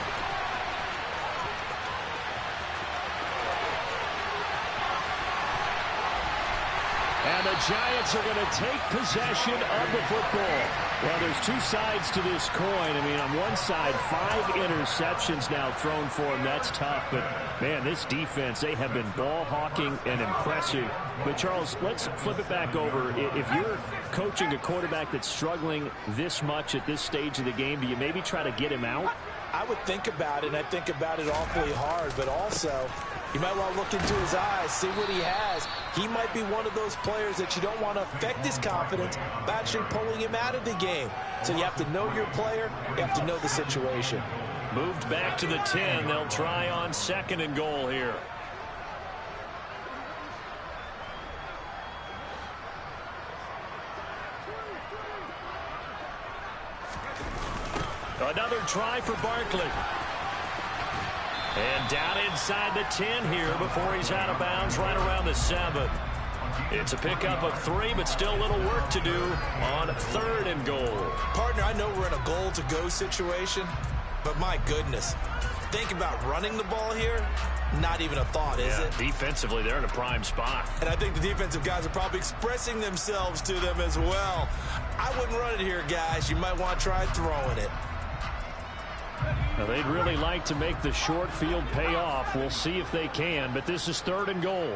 And the Giants are going to take possession of the football. Well, there's two sides to this coin. I mean, on one side, 5 interceptions now thrown for him. That's tough. But, man, this defense, they have been ball hawking and impressive. But, Charles, let's flip it back over. If you're coaching a quarterback that's struggling this much at this stage of the game, do you maybe try to get him out? I would think about it, and I think about it awfully hard, but also you might want to look into his eyes, see what he has. He might be one of those players that you don't want to affect his confidence by actually pulling him out of the game. So you have to know your player, you have to know the situation. Moved back to the 10. They'll try on second and goal here. Another try for Barkley. And down inside the 10 here before he's out of bounds right around the 7. It's a pickup of 3, but still a little work to do on third and goal. Partner, I know we're in a goal-to-go situation, but my goodness, think about running the ball here. Not even a thought, is it? Defensively, they're in a prime spot. And I think the defensive guys are probably expressing themselves to them as well. I wouldn't run it here, guys. You might want to try throwing it. Now, they'd really like to make the short field pay off. We'll see if they can, but this is third and goal.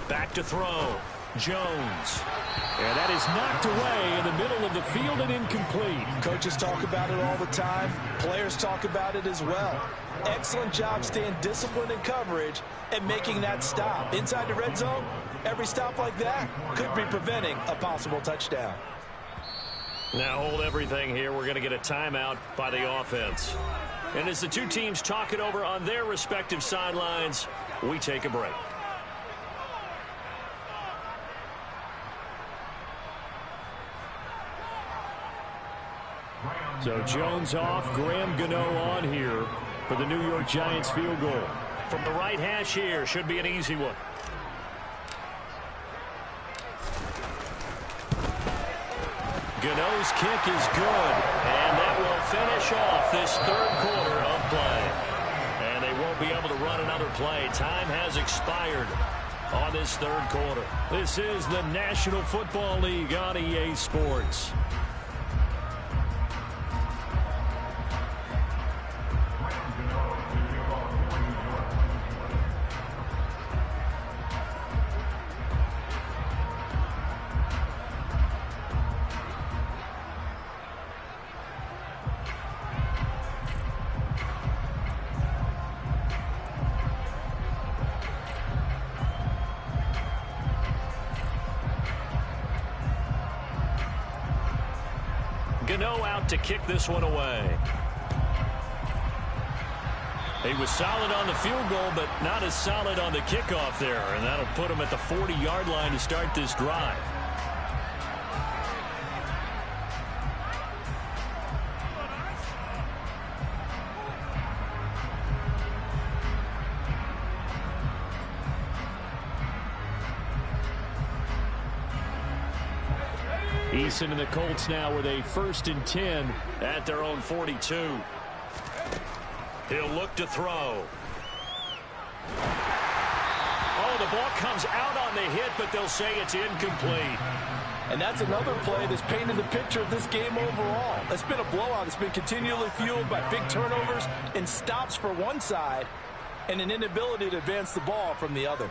Back to throw. Jones. And that is knocked away in the middle of the field and incomplete. Coaches talk about it all the time. Players talk about it as well. Excellent job staying disciplined in coverage and making that stop. Inside the red zone, every stop like that could be preventing a possible touchdown. Now hold everything here. We're going to get a timeout by the offense. And as the two teams talk it over on their respective sidelines, we take a break. So Jones off, Graham Gano on here for the New York Giants field goal. From the right hash here, should be an easy one. Gano's kick is good, and that will finish off this third quarter of play. And they won't be able to run another play. Time has expired on this third quarter. This is the National Football League on EA Sports. Gano out to kick this one away. He was solid on the field goal, but not as solid on the kickoff there. And that'll put him at the 40-yard line to start this drive. Eason and the Colts now with a 1st and 10 at their own 42. He'll look to throw. Oh, the ball comes out on the hit, but they'll say it's incomplete. And that's another play that's painted the picture of this game overall. It's been a blowout. It's been continually fueled by big turnovers and stops for one side and an inability to advance the ball from the other.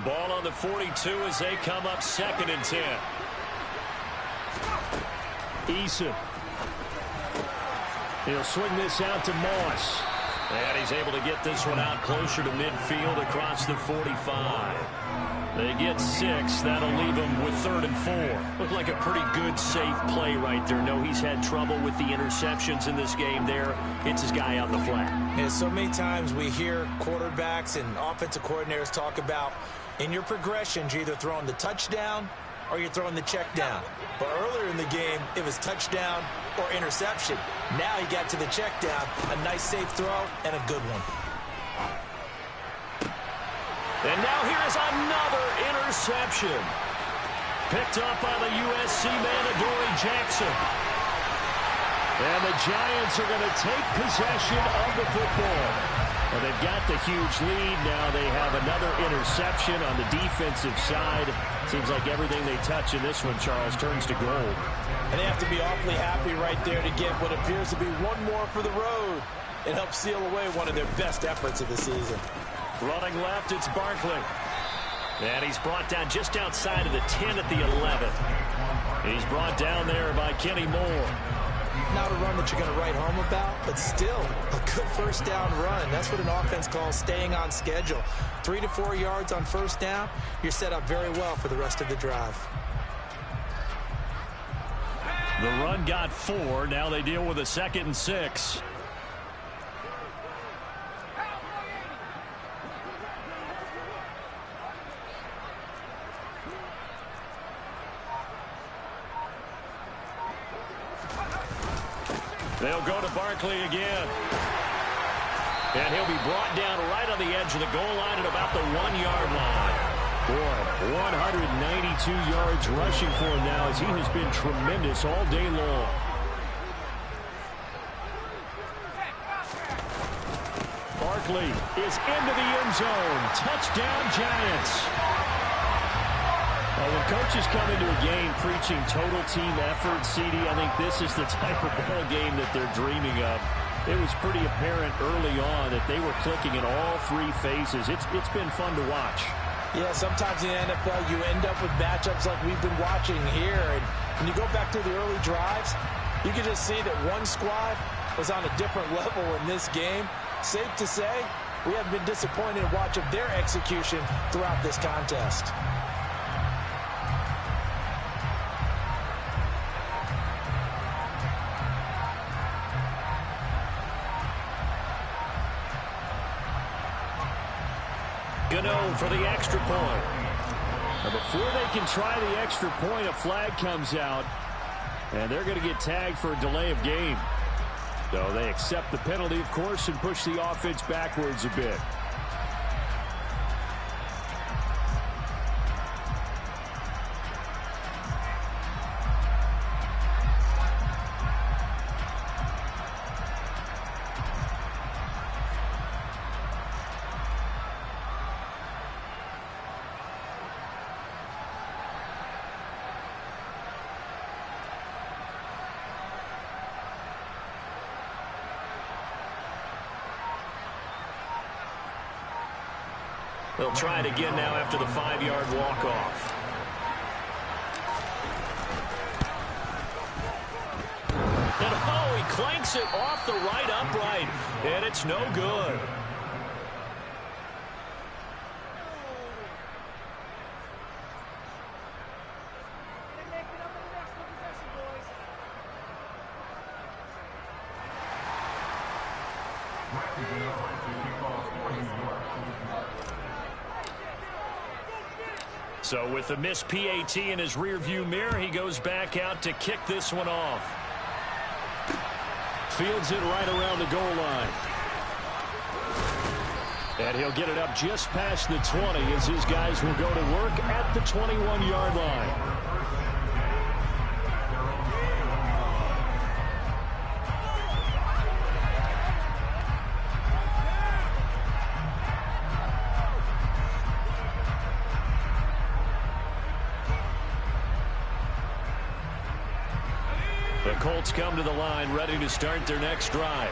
Ball on the 42 as they come up 2nd and 10. Eason. He'll swing this out to Moss. And he's able to get this one out closer to midfield across the 45. They get 6. That'll leave them with 3rd and 4. Looked like a pretty good, safe play right there. No, he's had trouble with the interceptions in this game there. Hits his guy out in the flat. Yeah, so many times we hear quarterbacks and offensive coordinators talk about in your progressions, you're either throwing the touchdown or you're throwing the check down. But earlier in the game, it was touchdown or interception. Now he got to the check down, a nice safe throw, and a good one. And now here is another interception. Picked up by the USC man, Adoree Jackson. And the Giants are going to take possession of the football. Well, they've got the huge lead. Now they have another interception on the defensive side. Seems like everything they touch in this one, Charles, turns to gold. And they have to be awfully happy right there to get what appears to be one more for the road. It helps seal away one of their best efforts of the season. Running left, it's Barkley. And he's brought down just outside of the 10 at the 11. He's brought down there by Kenny Moore. Not a run that you're going to write home about, but still a good 1st down run. That's what an offense calls staying on schedule. 3 to 4 yards on 1st down, you're set up very well for the rest of the drive. The run got 4. Now they deal with a 2nd and 6. They'll go to Barkley again. And he'll be brought down right on the edge of the goal line at about the 1-yard line. Boy, 192 yards rushing for him now as he has been tremendous all day long. Barkley is into the end zone. Touchdown, Giants. Well, when coaches come into a game preaching total team effort, CD, I think this is the type of ball game that they're dreaming of. It was pretty apparent early on that they were clicking in all 3 phases. It's been fun to watch. Yeah, sometimes in the NFL you end up with matchups like we've been watching here. And when you go back to the early drives, you can just see that one squad was on a different level in this game. Safe to say, we haven't been disappointed in watching their execution throughout this contest. Gano for the extra point. Now before they can try the extra point, a flag comes out, and they're going to get tagged for a delay of game. So they accept the penalty, of course, and push the offense backwards a bit. They'll try it again now after the 5-yard walk-off. And oh, he clanks it off the right upright, and it's no good. So with the missed PAT in his rearview mirror, he goes back out to kick this one off. Fields it right around the goal line. And he'll get it up just past the 20 as his guys will go to work at the 21-yard line. The Colts come to the line ready to start their next drive.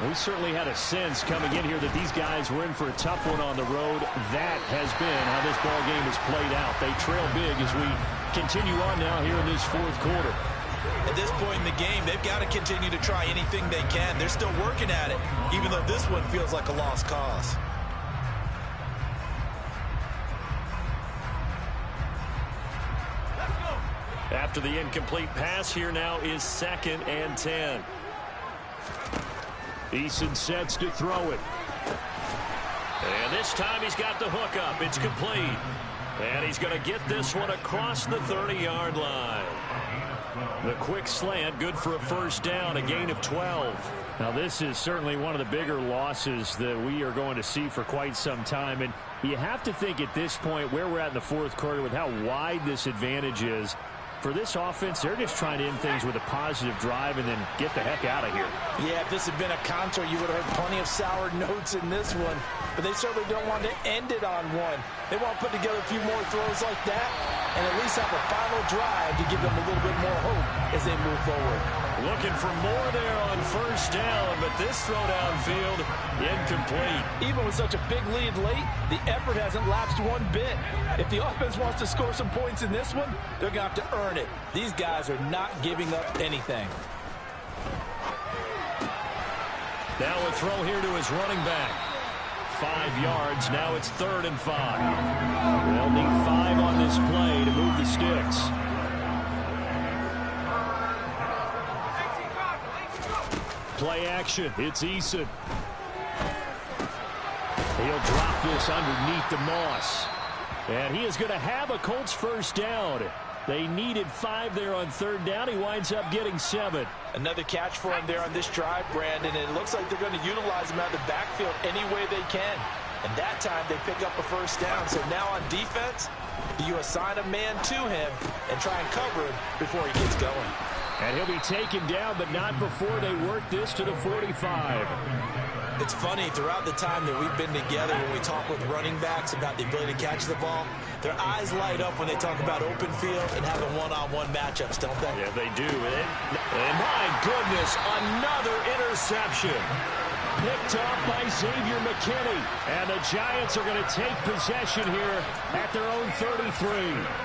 We certainly had a sense coming in here that these guys were in for a tough one on the road. That has been how this ball game has played out. They trail big as we continue on now here in this fourth quarter. At this point in the game, they've got to continue to try anything they can. They're still working at it, even though this one feels like a lost cause. After the incomplete pass, here now is 2nd and 10. Eason sets to throw it. And this time he's got the hook up. It's complete. And he's going to get this one across the 30-yard line. The quick slant, good for a first down, a gain of 12. Now this is certainly one of the bigger losses that we are going to see for quite some time. And you have to think at this point where we're at in the fourth quarter with how wide this advantage is. For this offense, they're just trying to end things with a positive drive and then get the heck out of here. Yeah, if this had been a concert, you would have heard plenty of sour notes in this one. But they certainly don't want to end it on one. They want to put together a few more throws like that and at least have a final drive to give them a little bit more hope as they move forward. Looking for more there on first down, but this throw downfield incomplete. Even with such a big lead late, the effort hasn't lapsed one bit. If the offense wants to score some points in this one, they're going to have to earn it. These guys are not giving up anything. Now a throw here to his running back. 5 yards. Now it's 3rd and 5. They'll need 5 on this play to move the sticks. Play action. It's Eason. He'll drop this underneath the Moss. And he is going to have a Colts first down. They needed 5 there on 3rd down. He winds up getting 7. Another catch for him there on this drive, Brandon. It looks like they're going to utilize him out of the backfield any way they can. And that time they pick up a first down. So now on defense, you assign a man to him and try and cover him before he gets going. And he'll be taken down, but not before they work this to the 45. It's funny, throughout the time that we've been together, when we talk with running backs about the ability to catch the ball, their eyes light up when they talk about open field and having one-on-one matchups, don't they? Yeah, they do. And my goodness, another interception. Picked up by Xavier McKinney. And the Giants are going to take possession here at their own 33.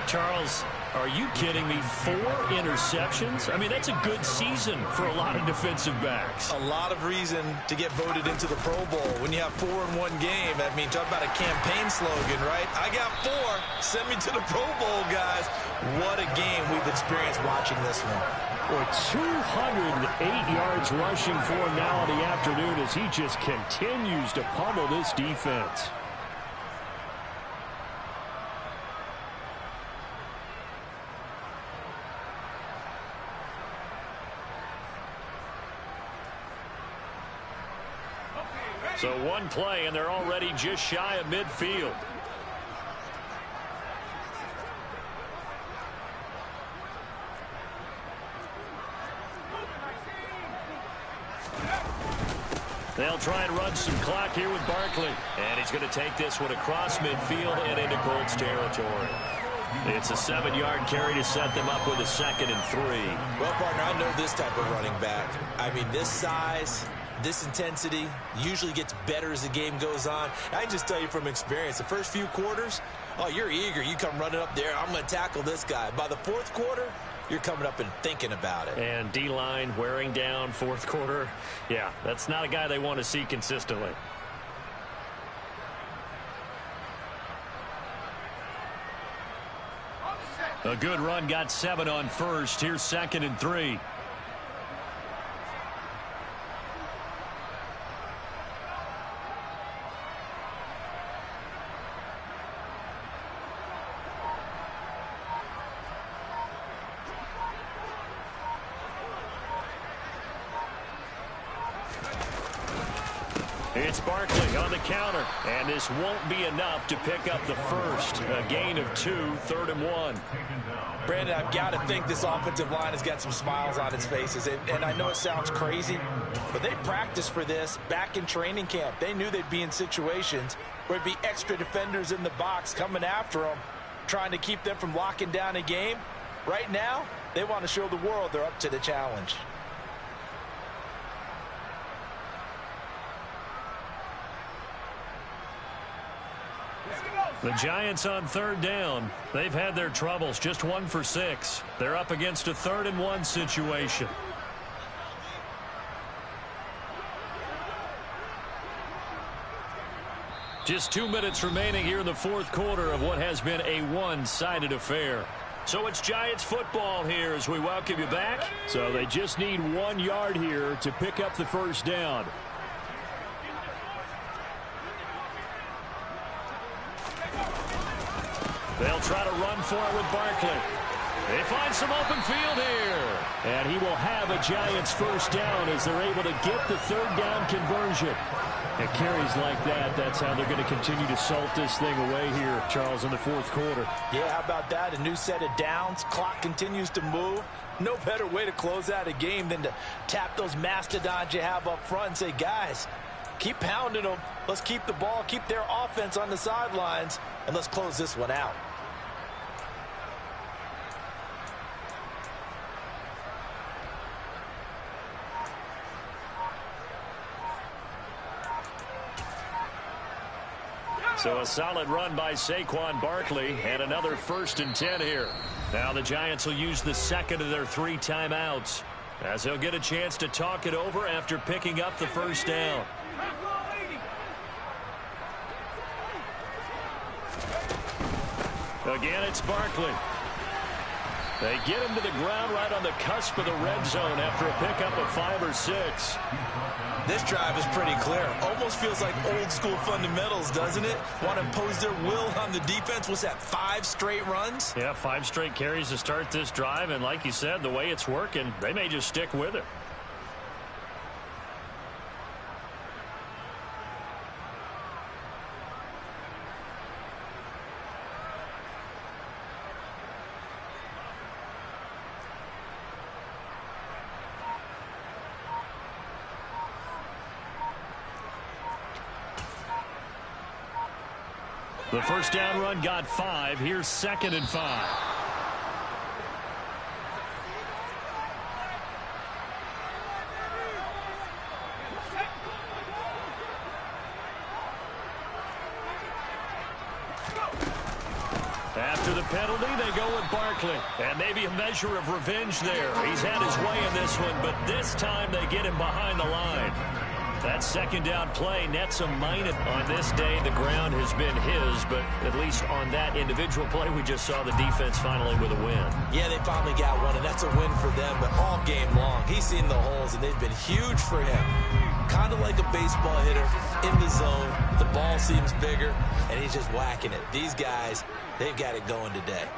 Charles, are you kidding me? 4 interceptions? I mean, that's a good season for a lot of defensive backs. A lot of reason to get voted into the Pro Bowl. When you have 4 in one game, I mean, talk about a campaign slogan, right? I got 4. Send me to the Pro Bowl, guys. What a game we've experienced watching this one. Or 208 yards rushing for him now in the afternoon as he just continues to pummel this defense. So one play, and they're already just shy of midfield. They'll try and run some clock here with Barkley. And he's going to take this one across midfield and into Colts territory. It's a 7-yard carry to set them up with a 2nd and 3. Well, partner, I know this type of running back. I mean, this size, this intensity usually gets better as the game goes on. I can just tell you from experience, the first few quarters, oh, you're eager. You come running up there, I'm going to tackle this guy. By the 4th quarter, you're coming up and thinking about it. And D-line wearing down fourth quarter. Yeah, that's not a guy they want to see consistently. A good run, got 7 on first. Here's 2nd and 3. It's Barkley on the counter, and this won't be enough to pick up the first. A gain of 2, 3rd and 1. Brandon, I've got to think this offensive line has got some smiles on its faces. And I know it sounds crazy, but they practiced for this back in training camp. They knew they'd be in situations where it'd be extra defenders in the box coming after them, trying to keep them from locking down a game. Right now, they want to show the world they're up to the challenge. The Giants on 3rd down. They've had their troubles, just 1 for 6. They're up against a 3rd and 1 situation. Just 2 minutes remaining here in the fourth quarter of what has been a one-sided affair. So it's Giants football here as we welcome you back. So they just need 1 yard here to pick up the first down. They'll try to run for it with Barkley. They find some open field here. And he will have a Giants first down as they're able to get the 3rd down conversion. And carries like that, that's how they're going to continue to salt this thing away here, Charles, in the fourth quarter. Yeah, how about that? A new set of downs. Clock continues to move. No better way to close out a game than to tap those mastodons you have up front and say, guys, keep pounding them. Let's keep the ball, keep their offense on the sidelines, and let's close this one out. So a solid run by Saquon Barkley and another 1st and 10 here. Now the Giants will use the 2nd of their 3 timeouts as they'll get a chance to talk it over after picking up the first down. Again, it's Barkley. They get him to the ground right on the cusp of the red zone after a pickup of 5 or 6. This drive is pretty clear. Almost feels like old school fundamentals, doesn't it? Want to impose their will on the defense. What's that, 5 straight runs? Yeah, 5 straight carries to start this drive. And like you said, the way it's working, they may just stick with it. The first down run got 5. Here's 2nd and 5. After the penalty, they go with Barkley. And maybe a measure of revenge there. He's had his way in this one, but this time they get him behind the line. That 2nd down play nets a minus. On this day, the ground has been his, but at least on that individual play, we just saw the defense finally with a win. Yeah, they finally got one, and that's a win for them, but all game long, he's seen the holes, and they've been huge for him. Kind of like a baseball hitter in the zone. The ball seems bigger, and he's just whacking it. These guys, they've got it going today.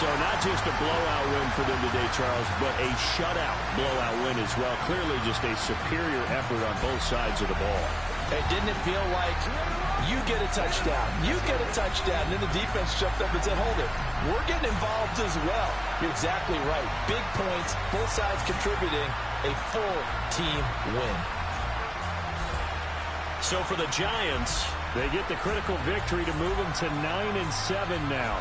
So not just a blowout win for them today, Charles, but a shutout blowout win as well. Clearly just a superior effort on both sides of the ball. Hey, didn't it feel like you get a touchdown, you get a touchdown, and then the defense jumped up and said, hold it, we're getting involved as well. You're exactly right. Big points, both sides contributing, a full team win. So for the Giants, they get the critical victory to move them to 9-7 now.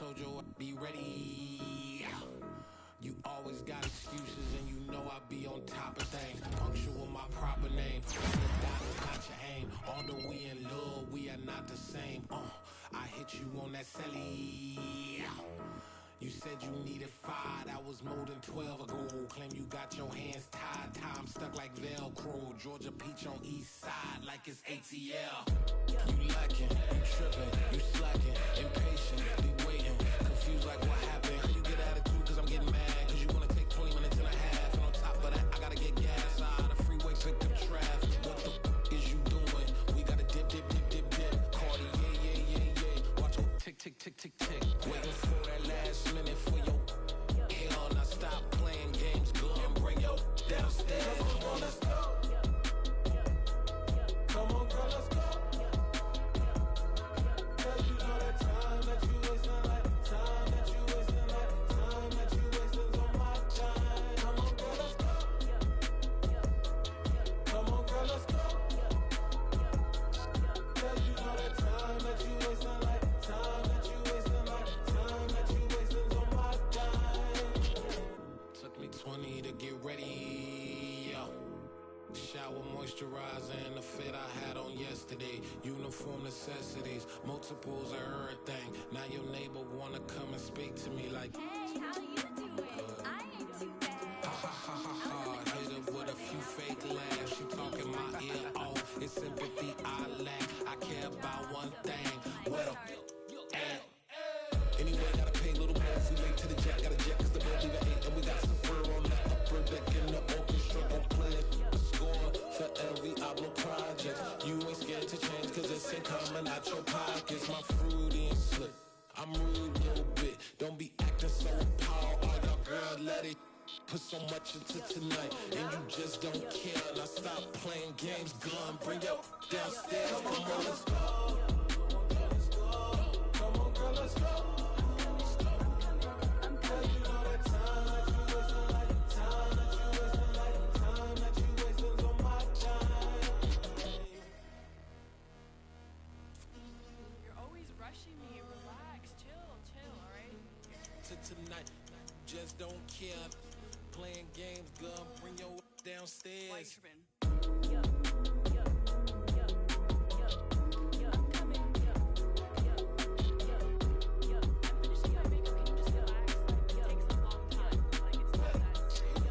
told you I'd be ready. You always got excuses and you know I be on top of things. Punctual my proper name. That's not your aim. Although we in love, we are not the same. I hit you on that celly. You said you needed 5, that was more than 12 ago. Claim you got your hands tied, time stuck like Velcro. Georgia Peach on east side like it's ATL. You lacking, you tripping, you slacking, impatient, be waiting, confused like what happened. How you get attitude cause I'm getting mad, cause you wanna take 20 minutes and a half. And on top of that, I gotta get gas out of the freeway, pick up traffic. What the is you doing? We gotta dip, dip, dip, dip, dip. Cardi, yeah. Watch your tick, tick, tick, tick, tick. Waiting for that last minute for your hell. Now stop playing games, go and bring your downstairs. Come on, girl, let's go. Come on, girl, let's go. Cause you know that time that you wasting, like time that you wasting, like time that you wasting's on my time. Come on, girl, let's go. Come on, girl, let's go. Cause you know that time that you wasting, like time that you wasting, like time that you wasting's on my time. Took me 20 to get ready, shower, moisturizer, and the fit I had on yesterday. Uniform necessities, multiples of everything. Now your neighbor wanna come and speak to me like, hey, how you doing? I ain't too bad. ha ha ha ha ha. Hit her with a few fake laughs. She talking my ear off. It's sympathy I lack. I care about one thing. What up? At? Anyway, gotta pay a little more if we late to the jack. Got a jet cause the boat leave at 8. And we got some fur on the upper deck in the orchestra. Don't play a score for every album project. You ain't scared to change cause it's ain't coming out your pockets. My fruity and slick, I'm rude a little bit. Don't be acting so appalled. All y'all girl let it put so much into tonight and you just don't care. Now stop playing games, gun, bring your downstairs. Come on, girl, let's go. Come on, girl, let's go. Me, relax, chill, all right? To tonight, just don't care. Playing games, gun, bring your downstairs. Why you tripping? Yo, I'm coming. I'm finishing my makeup. Can you just relax? Like, it takes a long time. Like, it's not that serious.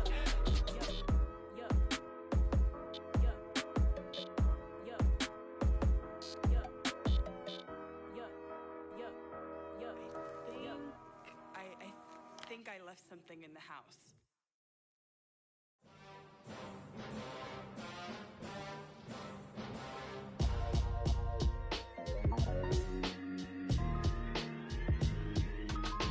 I think I left something in the house.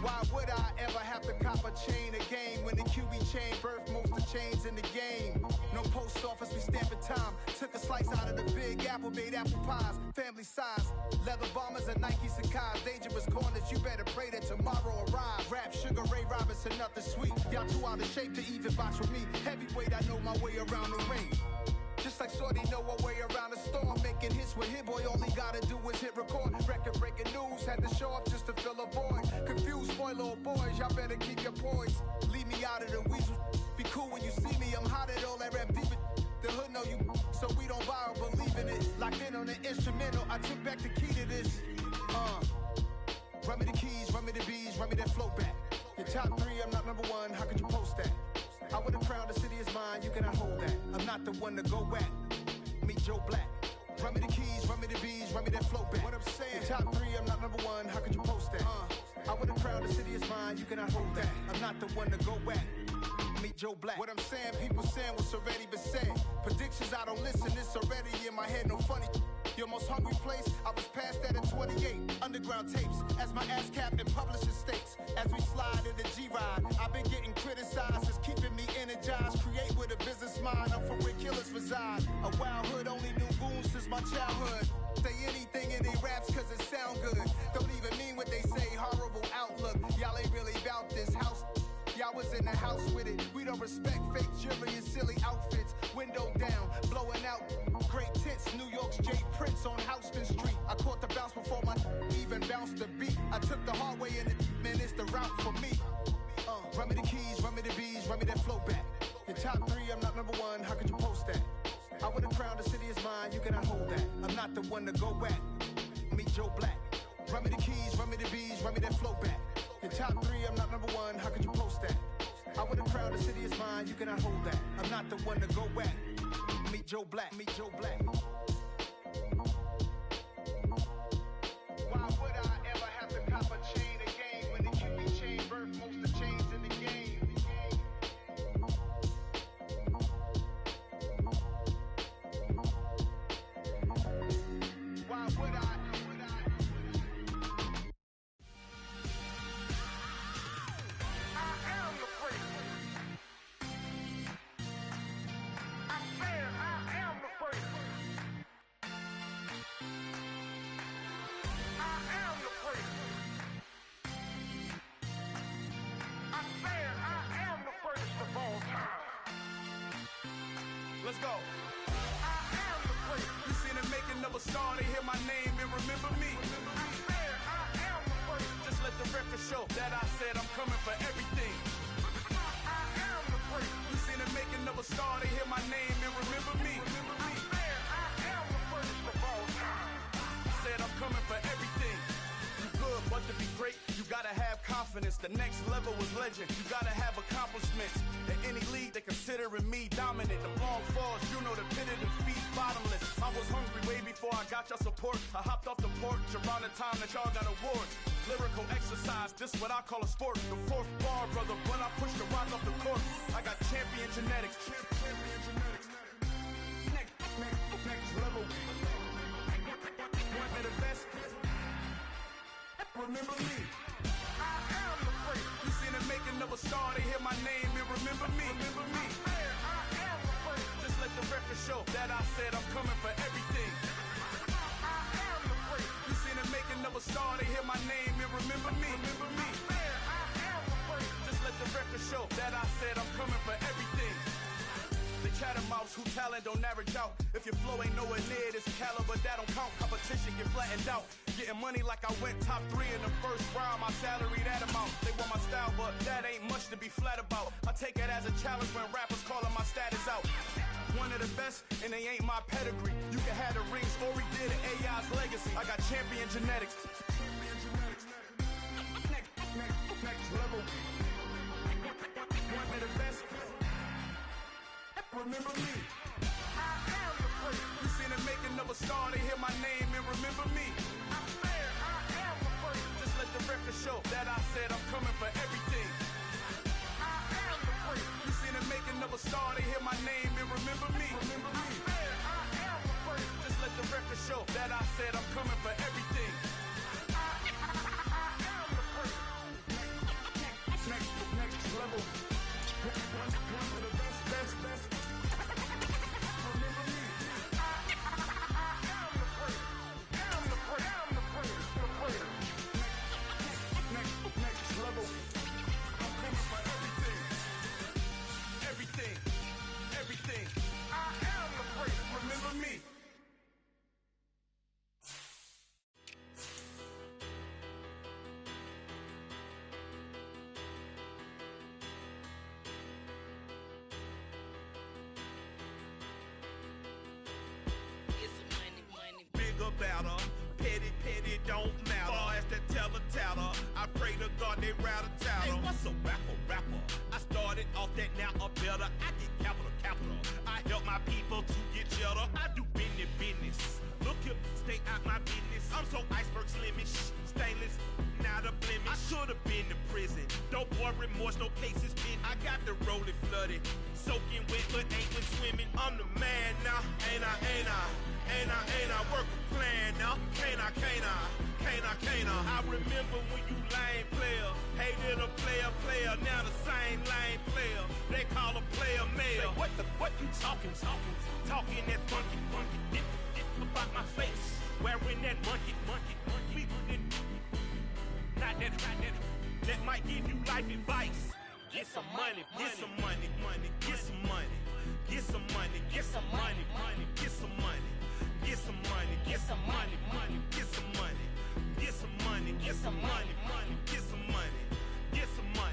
Why would I ever have to cop a chain again when the QB chain birthed most of chains in the game? No post office, we stamping time. Took a slice out of the Big Apple, made apple pies, family size. Leather bombers and Nike Sacai's. Dangerous corners, you better pray that tomorrow arrives. Rap, Sugar Ray Robinson, nothing sweet. Y'all too out of shape to even box with me. Heavyweight, I know my way around the ring. Just like Shorty know her way around the storm. Making hits with Hit Boy, all he gotta do is hit record. Record breaking news, had to show up just to fill a void. Confused boy, little boys, y'all better keep your poise. Leave me out of the weasel. Be cool when you see me, I'm hot at all that rap deep. The hood know you, so we don't buy or believe in it. Locked in on the instrumental, I took back the key to this. Run me the keys, run me the bees, run me that flow back. Your top 3, I'm not number 1, how could you post that? I would've crowned the city is mine, you cannot hold that. I'm not the one to go back. Meet Joe Black. Run me the keys, run me the bees, run me that flow back. What I'm saying, your top 3, I'm not number 1, how could you post that? I would've crowned the city is mine, you cannot hold that. I'm not the one to go back. Meet Joe Black. What I'm saying, people saying what's already been said. Predictions, I don't listen, it's already in my head, no funny. Your most hungry place, I was past that at 28. Underground tapes, as my ass capped in publishing states. As we slide in the G-Ride, I've been getting criticized. It's keeping me energized. Create with a business mind, I'm from where killers reside. A wild hood, only knew goons since my childhood. Say anything in they raps cause it sound good. Don't even mean what they say, horrible outlook. Y'all ain't really about this house. Y'all was in the house with it. We don't respect fake jewelry and silly outfits. Window down, blowing out great tits. New York's J. Prince on Houston Street. I caught the bounce before my even bounced the beat. I took the hard way in it. for me. Run me the keys, run me the bees, run me that flow back. Your top 3, I'm not number 1, how could you post that? I would have crowned the city is mine, you cannot hold that. I'm not the one to go back. Meet Joe Black. Run me the keys, run me the bees, run me that flow back. Your top 3, I'm not number 1, how could you post that? I would have crowned the city is mine, you cannot hold that. I'm not the one to go back. Meet Joe Black, meet Joe Black. Why would I ever have to cop a chain again when the QB chain birthed most of the chains in the game? Why would I? Let's go. I am the great. You seen the making of a star, they hear my name and remember me. I am the great. Just let the record show that I said I'm coming for everything. I am the great. You seen the making of a star, they hear my name and remember me. I am the greatest of all time. Said I'm coming for everything. You good, but to be great, you gotta have confidence. The next level was legend. You gotta have accomplishments. In any league, they considering me dominant. The long falls, you know the pit of defeat, bottomless. I was hungry way before I got your support. I hopped off the porch around the time that y'all got awards. Lyrical exercise, this what I call a sport. The 4th bar, brother, when I push the rock off the court. I got champion genetics. Champion genetics. Next level. One of the best. Remember me. I am the great. You seen the making of a star, they hear my name and remember me. Remember me. I am the great. Just let the record show that I said I'm coming for everything. I am the great. You seen the making of a star, they hear my name and remember me. Remember me. I am the great. Just let the record show that I said I'm coming for everything. The chattermouths who talent don't average out. If your flow ain't nowhere near this caliber, that don't count. Competition get flattened out. Getting money like I went top 3 in the first round. My salary that amount. They want my style, but that ain't much to be flat about. I take it as a challenge when rappers calling my status out. One of the best, and they ain't my pedigree. You can have the rings, or we did it, AI's legacy. I got champion genetics. Next level. One of the best. Remember me. I am the great. You seen the making of a star, they hear my name and remember me. I am the great. Just let the record show that I said I'm coming for everything. I am the great. You seen the making of a star, they hear my name and remember me. Remember me. I am the great. Just let the record show that I said I'm coming for everything. I am the great. Next level. One of the best. Everything. I am the great. Remember me. Bigger, better. Petty, don't matter. Far as the teller, I pray to God they rattle tattle. Hey, what's a rapper? I started off that, now a better. I get capital. I help my people to get cheddar. I do business. Look here, stay out my business. I'm so iceberg slimish, stainless, not a blemish. I should have been to prison. No boy remorse, no cases pinned. I got the rolling flooded, soaking wet, but ain't been swimming. I'm the man now, ain't I? Work a plan now, can't I? I remember when you lame player, hated a player, now the same lame player. They call a player mayor. Say, what you talking that funky, dip about my face, wearing that monkey. Not that, that might give you life advice. Get some money. Get some money.